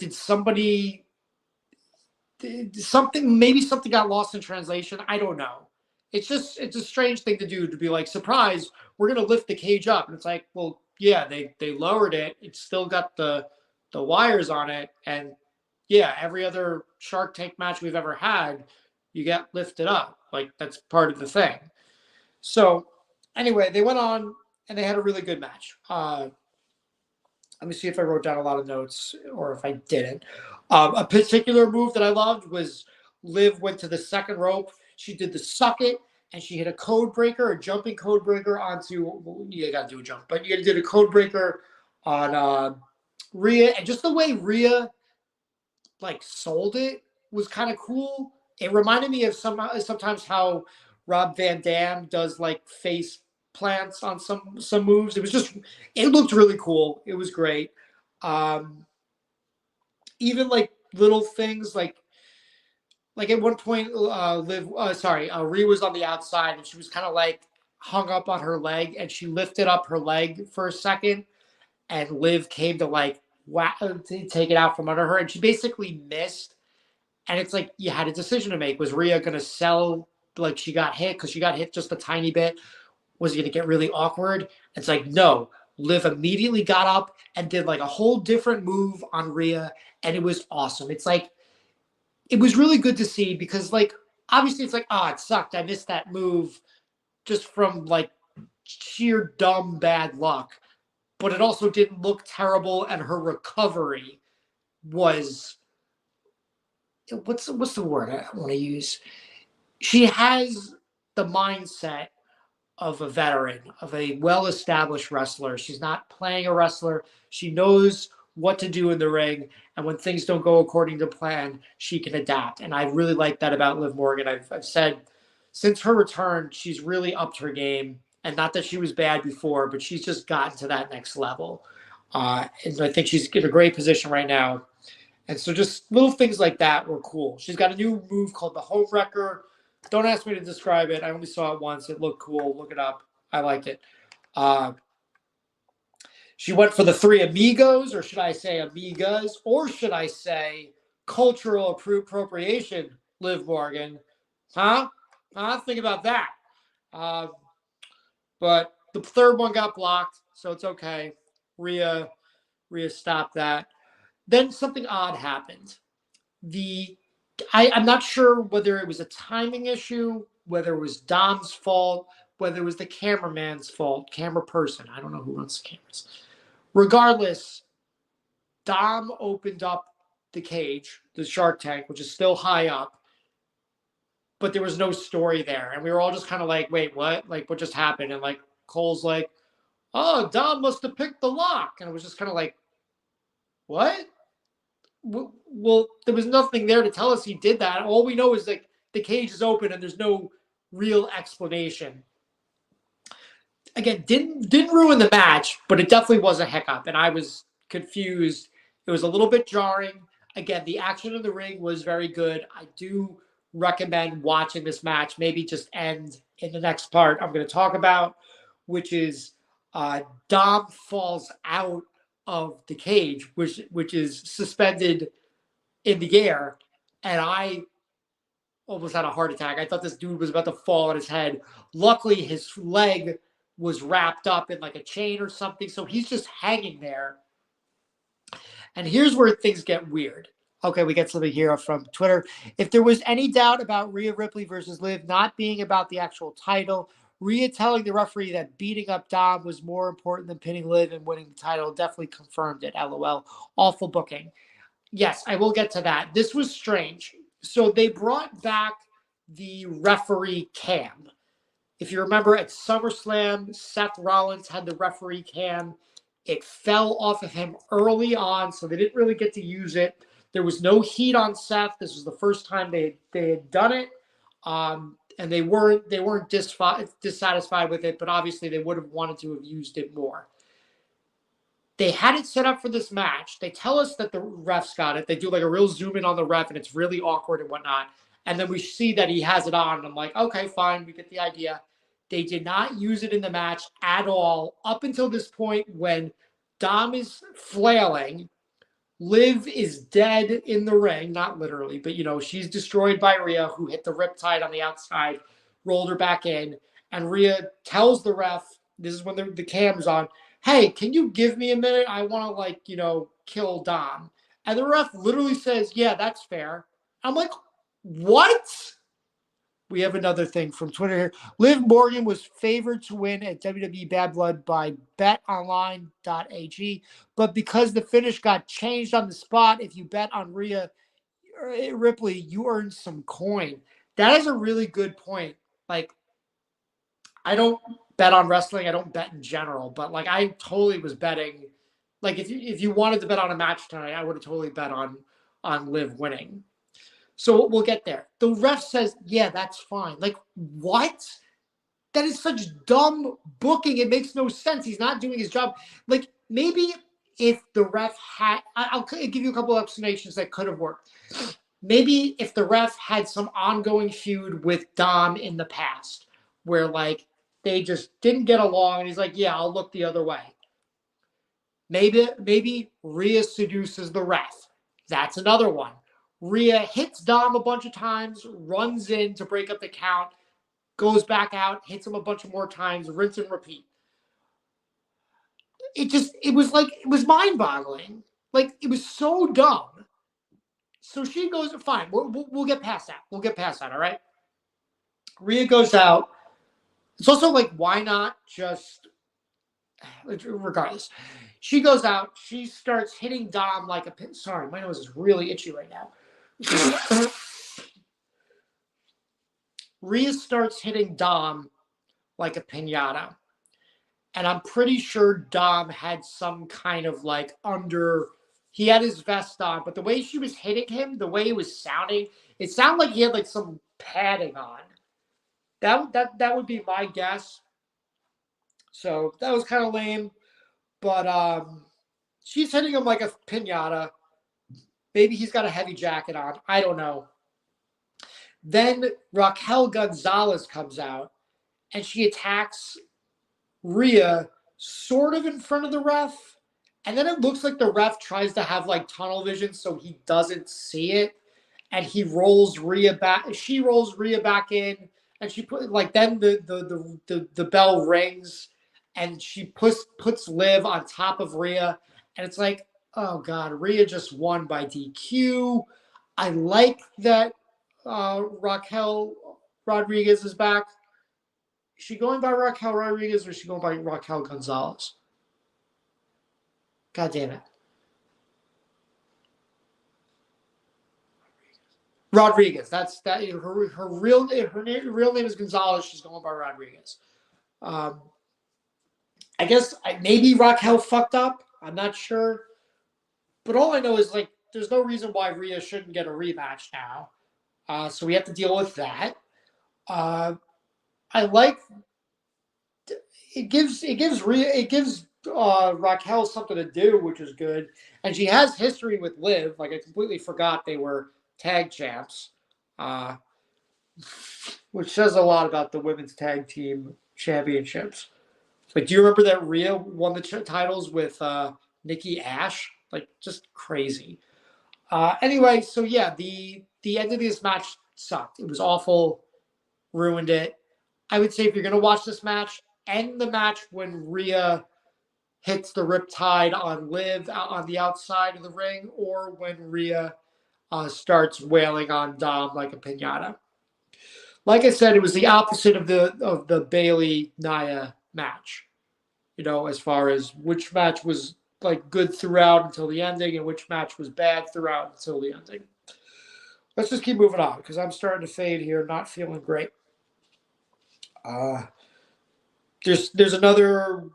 maybe something got lost in translation. I don't know. It's a strange thing to do, to be like, surprise, we're gonna lift the cage up. And it's like, well, yeah, they lowered it. It's still got the wires on it. And yeah, every other Shark Tank match we've ever had, you get lifted up. Like, that's part of the thing. So anyway, they went on and they had a really good match. Let me see if I wrote down a lot of notes or if I didn't. A particular move that I loved was Liv went to the second rope. She did the suck it, and she hit a code breaker, a jumping code breaker onto. Well, you got to do a jump, but you got to do a code breaker on Rhea, and just the way Rhea like sold it was kind of cool. It reminded me of sometimes how Rob Van Dam does like face plants on some moves. It was just it looked really cool. It was great. Um, Even like little things like at one point, Rhea was on the outside and she was kind of like hung up on her leg and she lifted up her leg for a second and Liv came to like to take it out from under her and she basically missed. And it's like you had a decision to make. Was Rhea going to sell like she got hit because she got hit just a tiny bit? Was it going to get really awkward? It's like, no. Liv immediately got up and did like a whole different move on Rhea, and it was awesome. It's like, it was really good to see because, like, obviously it's like, oh, it sucked. I missed that move just from like sheer dumb bad luck. But it also didn't look terrible, and her recovery was what's the word I want to use? She has the mindset of a veteran, of a well-established wrestler. She's not playing a wrestler. She knows what to do in the ring, and when things don't go according to plan, she can adapt. And I really like that about Liv Morgan. I've said since her return, she's really upped her game. And not that she was bad before, but she's just gotten to that next level. And I think she's in a great position right now. And so just little things like that were cool. She's got a new move called the Home Wrecker. Don't ask me to describe it. I only saw it once. It looked cool. Look it up. I liked it. She went for the three amigos, or should I say amigas, or should I say cultural appropriation, Liv Morgan. Huh? Think about that. Uh, but the third one got blocked, so it's okay. Rhea stopped that. Then something odd happened. I'm not sure whether it was a timing issue, whether it was Dom's fault, whether it was the cameraman's fault, camera person. I don't know who runs the cameras. Regardless, Dom opened up the cage, the shark tank, which is still high up, but there was no story there. And we were all just kind of like, wait, what? Like, what just happened? And like, Cole's like, oh, Dom must have picked the lock. And it was just kind of like, what? Well, there was nothing there to tell us he did that. All we know is like the cage is open and there's no real explanation. Again, didn't ruin the match, but it definitely was a hiccup, and I was confused. It was a little bit jarring. Again, the action in the ring was very good. I do recommend watching this match. Maybe just end in the next part I'm going to talk about, which is Dom falls out of the cage, which is suspended in the air, and I almost had a heart attack. I thought this dude was about to fall on his head. Luckily, his leg was wrapped up in like a chain or something, so he's just hanging there. And here's where things get weird. Okay, we get something here from Twitter. If there was any doubt about Rhea Ripley versus Liv not being about the actual title, Rhea telling the referee that beating up Dom was more important than pinning Liv and winning the title definitely confirmed it. LOL. Awful booking. Yes, I will get to that. This was strange. So they brought back the referee cam. If you remember at SummerSlam, Seth Rollins had the referee cam. It fell off of him early on, so they didn't really get to use it. There was no heat on Seth. This was the first time they had done it, and they weren't dissatisfied with it. But obviously, they would have wanted to have used it more. They had it set up for this match. They tell us that the refs got it. They do like a real zoom in on the ref, and it's really awkward and whatnot. And then we see that he has it on, and I'm like, okay, fine, we get the idea. They did not use it in the match at all up until this point when Dom is flailing. Liv is dead in the ring, not literally, but she's destroyed by Rhea, who hit the riptide on the outside, rolled her back in, and Rhea tells the ref, this is when the cam's on, hey, can you give me a minute? I want to kill Dom. And the ref literally says, yeah, that's fair. I'm like, what? We have another thing from Twitter here. Liv Morgan was favored to win at WWE Bad Blood by betonline.ag, but because the finish got changed on the spot, if you bet on Rhea Ripley, you earn some coin. That is a really good point. Like, I don't bet on wrestling. I don't bet in general, but like I totally was betting. Like if you wanted to bet on a match tonight, I would have totally bet on Liv winning. So we'll get there. The ref says, yeah, that's fine. Like, what? That is such dumb booking. It makes no sense. He's not doing his job. Like, maybe if the ref had, I'll give you a couple of explanations that could have worked. Maybe if the ref had some ongoing feud with Dom in the past, where like they just didn't get along, and he's like, yeah, I'll look the other way. Maybe Rhea seduces the ref. That's another one. Rhea hits Dom a bunch of times, runs in to break up the count, goes back out, hits him a bunch of more times, rinse and repeat. It was mind-boggling. Like, it was so dumb. So she goes, fine, we'll get past that. We'll get past that, all right? Rhea goes out. It's also like, why not just, regardless. She goes out. She starts hitting Dom like a pin. Sorry, my nose is really itchy right now. Rhea starts hitting Dom like a pinata. And I'm pretty sure Dom had some kind of like he had his vest on, but the way she was hitting him, the way it was sounding, it sounded like he had like some padding on. That would be my guess. So that was kind of lame. But she's hitting him like a pinata. Maybe he's got a heavy jacket on. I don't know. Then Raquel Gonzalez comes out and she attacks Rhea sort of in front of the ref. And then it looks like the ref tries to have like tunnel vision so he doesn't see it. And he rolls Rhea back. She rolls Rhea back in. And she put like then the bell rings and she puts Liv on top of Rhea. And it's like, oh God, Rhea just won by DQ. I like that Raquel Rodriguez is back. Is she going by Raquel Rodriguez or is she going by Raquel Gonzalez? God damn it. Rodriguez. That's that. Her real name is Gonzalez. She's going by Rodriguez. I guess maybe Raquel fucked up. I'm not sure. But all I know is like there's no reason why Rhea shouldn't get a rematch now. So we have to deal with that. I like it gives Raquel something to do, which is good. And she has history with Liv. Like I completely forgot they were tag champs, which says a lot about the women's tag team championships. Like, do you remember that Rhea won the titles with Nikki Ash? Like, just crazy. Anyway, so yeah, the end of this match sucked. It was awful, ruined it. I would say if you're gonna watch this match, end the match when Rhea hits the Riptide on Liv on the outside of the ring, or when Rhea starts wailing on Dom like a pinata. Like I said, it was the opposite of the Bayley Nia match. You know, as far as which match was like good throughout until the ending and which match was bad throughout until the ending. Let's just keep moving on because I'm starting to fade here, not feeling great. There's another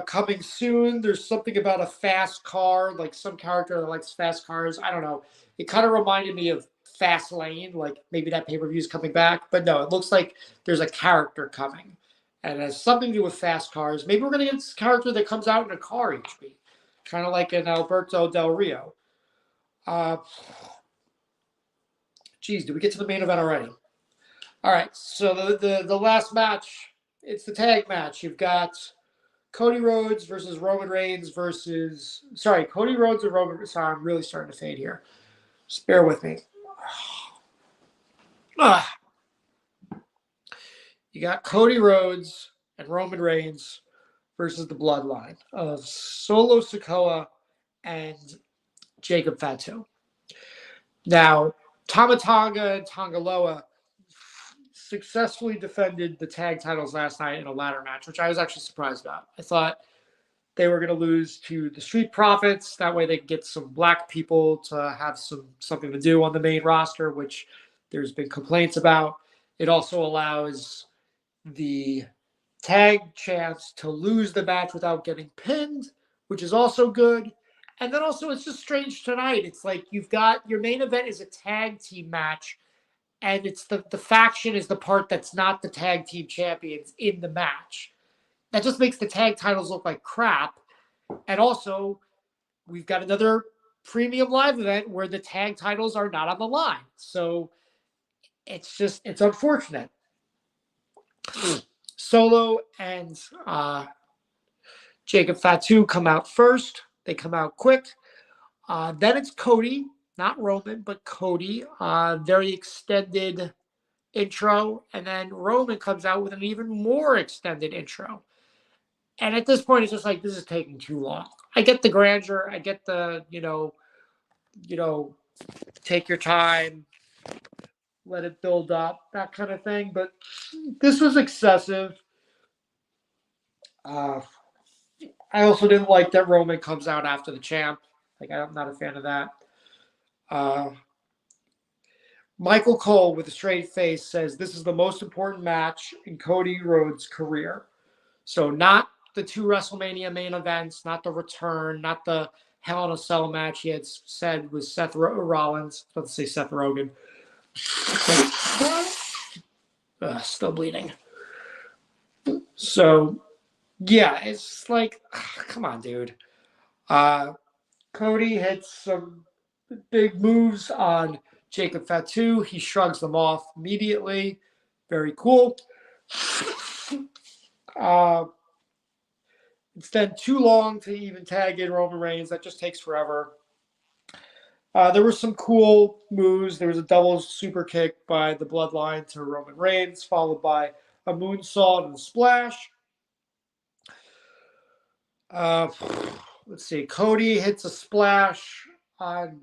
coming soon. There's something about a fast car, like some character that likes fast cars. I don't know. It kind of reminded me of Fast Lane, like maybe that pay-per-view is coming back. But no, it looks like there's a character coming. And it has something to do with fast cars. Maybe we're going to get this character that comes out in a car each week. Kind of like an Alberto Del Rio. Geez, did we get to the main event already? All right, so the last match, it's the tag match. You've got Cody Rhodes versus Roman Reigns versus... Sorry, Cody Rhodes and Roman... Sorry, I'm really starting to fade here. Just bear with me. You got Cody Rhodes and Roman Reigns versus the Bloodline of Solo Sikoa and Jacob Fatu. Now, Tama Tonga and Tongaloa successfully defended the tag titles last night in a ladder match, which I was actually surprised about. I thought they were going to lose to the Street Profits. That way they could get some black people to have something to do on the main roster, which there's been complaints about. It also allows the tag champs to lose the match without getting pinned, which is also good. And then also it's just strange tonight. It's like you've got your main event is a tag team match, and it's the faction is the part that's not the tag team champions in the match. That just makes the tag titles look like crap. And also, we've got another premium live event where the tag titles are not on the line. So it's unfortunate. Solo and Jacob Fatu come out first. They come out quick. Then it's Cody, not Roman, but Cody. Very extended intro. And then Roman comes out with an even more extended intro. And at this point, it's just like, this is taking too long. I get the grandeur. I get the, take your time, let it build up, that kind of thing. But this was excessive. I also didn't like that Roman comes out after the champ. Like, I'm not a fan of that. Michael Cole, with a straight face, says this is the most important match in Cody Rhodes' career. So not the 2 WrestleMania main events, not the return, not the Hell in a Cell match he had said was Seth Rollins. Let's say Seth Rogen. Still bleeding. So, yeah, it's like, come on, dude. Cody hits some big moves on Jacob Fatu. He shrugs them off immediately. Very cool. It's then too long to even tag in Roman Reigns. That just takes forever. There were some cool moves. There was a double super kick by the Bloodline to Roman Reigns, followed by a moonsault and a splash. Let's see. Cody hits a splash on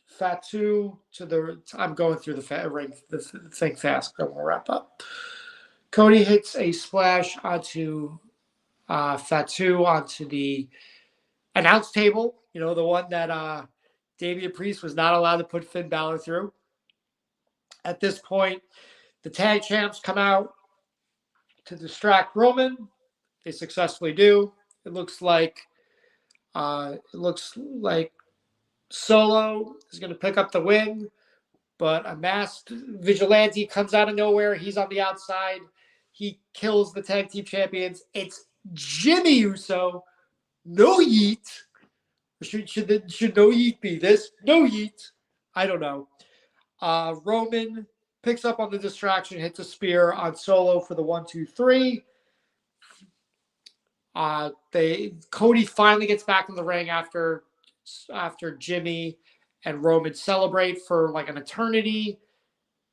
Fatu to the. I'm going through the thing fast. I want to wrap up. Cody hits a splash onto Fatu onto the announce table. You know, the one that Damian Priest was not allowed to put Finn Balor through. At this point, the tag champs come out to distract Roman. They successfully do. It looks like Solo is going to pick up the win, but a masked vigilante comes out of nowhere. He's on the outside. He kills the tag team champions. It's Jimmy Uso. No yeet. Should no yeet be this? No yeet. I don't know. Roman picks up on the distraction, hits a spear on Solo for the 1-2-3. Cody finally gets back in the ring after Jimmy and Roman celebrate for like an eternity.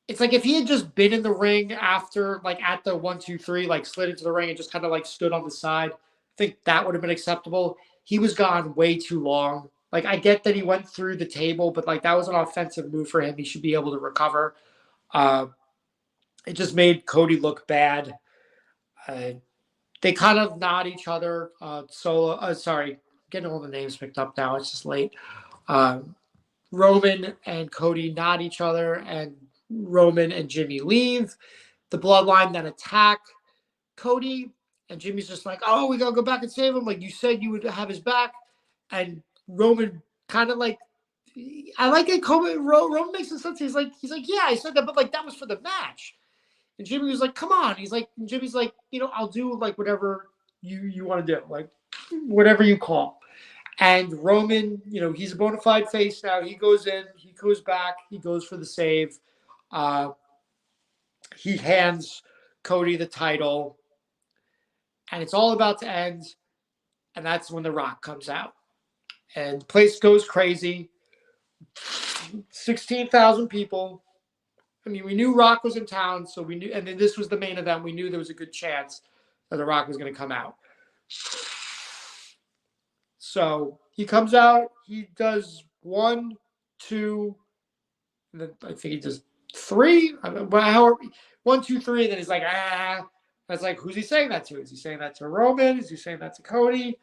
It's like if he had just been in the ring after, like at the 1-2-3, like slid into the ring and just kind of like stood on the side, I think that would have been acceptable. He was gone way too long. Like, I get that he went through the table, but like that was an offensive move for him. He should be able to recover. It just made Cody look bad. They kind of nod each other. Getting all the names picked up now. It's just late. Roman and Cody nod each other, and Roman and Jimmy leave. The Bloodline then attack Cody, and Jimmy's just like, "Oh, we gotta go back and save him. Like you said, you would have his back." And Roman kind of like, I like it. Roman makes sense. He's like, "Yeah, I said that, but like that was for the match." And Jimmy was like, "Come on." Jimmy's like, "I'll do like whatever you want to do, like whatever you call." And Roman, he's a bona fide face now. He goes in, he goes back, he goes for the save. He hands Cody the title, and it's all about to end. And that's when The Rock comes out, and the place goes crazy. 16,000 people. I mean, we knew Rock was in town, so we knew, and then this was the main event. We knew there was a good chance that The Rock was going to come out. So he comes out, he does 1, 2, and then I think he does 3. I mean, however, 1, 2, 3. Then he's like, ah. I was like, who's he saying that to? Is he saying that to Roman? Is he saying that to Cody?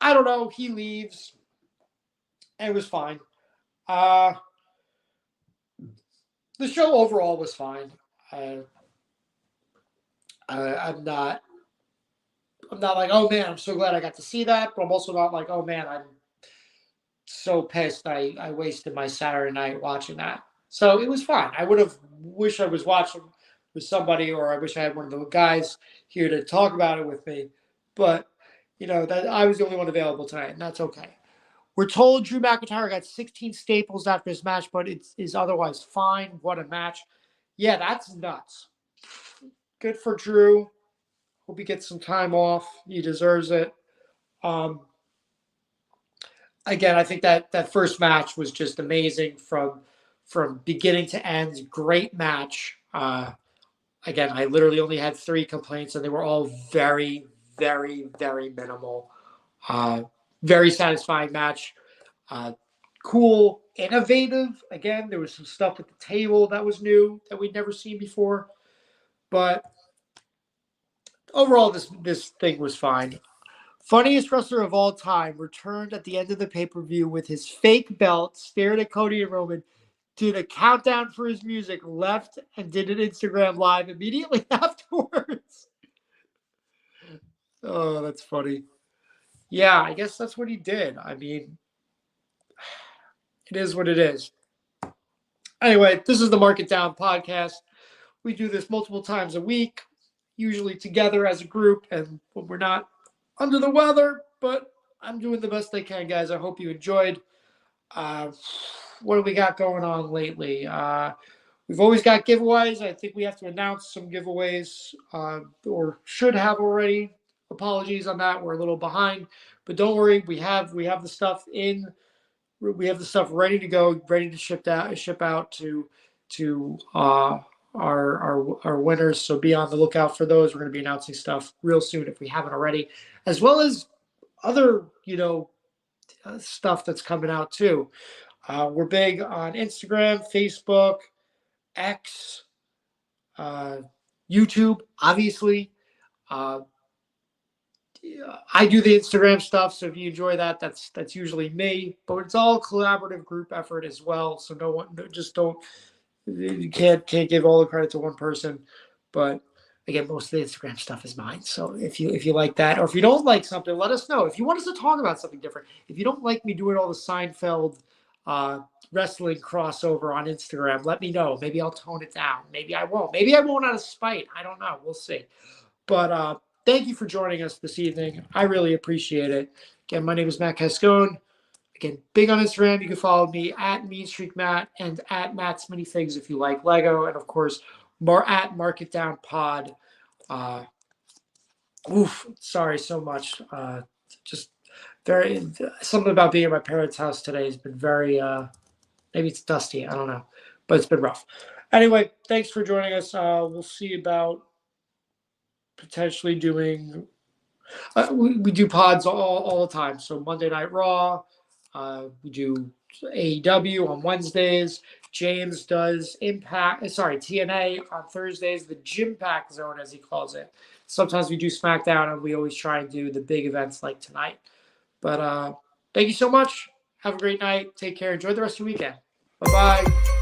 I don't know. He leaves. And it was fine. Uh, the show overall was fine. Uh, I'm not. I'm not like, oh man, I'm so glad I got to see that. But I'm also not like, oh man, I'm so pissed I wasted my Saturday night watching that. So it was fine. I would have wished I was watching with somebody, or I wish I had one of the guys here to talk about it with me. But that I was the only one available tonight, and that's okay. We're told Drew McIntyre got 16 staples after his match, but it is otherwise fine. What a match! Yeah, that's nuts. Good for Drew. Hope he gets some time off. He deserves it. Um, again, I think that first match was just amazing from beginning to end. Great match. Again, I literally only had 3 complaints, and they were all very, very, very minimal. Uh, very satisfying match. Uh, cool, innovative. Again, there was some stuff at the table that was new that we'd never seen before. But overall, this thing was fine. Funniest wrestler of all time returned at the end of the pay-per-view with his fake belt, stared at Cody and Roman, did a countdown for his music, left, and did an Instagram live immediately afterwards. Oh, that's funny. Yeah, I guess that's what he did. I mean, it is what it is. Anyway, this is the Market Down podcast. We do this multiple times a week, usually together as a group, and when we're not under the weather, but I'm doing the best I can, guys. I hope you enjoyed. What do we got going on lately? We've always got giveaways. I think we have to announce some giveaways, or should have already. Apologies on that. We're a little behind, but don't worry. We have the stuff in. We have the stuff ready to go, ready to ship out to our winners. So be on the lookout for those. We're going to be announcing stuff real soon if we haven't already, as well as other stuff that's coming out too. We're big on Instagram, Facebook, X, YouTube, obviously. Uh, I do the Instagram stuff, so if you enjoy that, that's usually me. But it's all collaborative group effort as well. So no one, just don't, you can't give all the credit to one person. But again, most of the Instagram stuff is mine. So if you like that, or if you don't like something, let us know. If you want us to talk about something different, if you don't like me doing all the Seinfeld wrestling crossover on Instagram, let me know. Maybe I'll tone it down. Maybe I won't. Maybe I won't out of spite. I don't know. We'll see. But thank you for joining us this evening. I really appreciate it. Again, my name is Matt Cascone. Again, big on Instagram. You can follow me at Mean Streak Matt and at Matt's Minifigs if you like Lego. And of course, at Market Down Pod. Sorry so much. Just very, something about being at my parents' house today has been very, maybe it's dusty. I don't know. But it's been rough. Anyway, thanks for joining us. We'll see about potentially doing we do pods all the time. So Monday Night Raw, we do AEW on Wednesdays. James does TNA on Thursdays, the Gym Pack Zone as he calls it. Sometimes we do SmackDown, and we always try and do the big events like tonight. But thank you so much. Have a great night. Take care. Enjoy the rest of your weekend. Bye bye.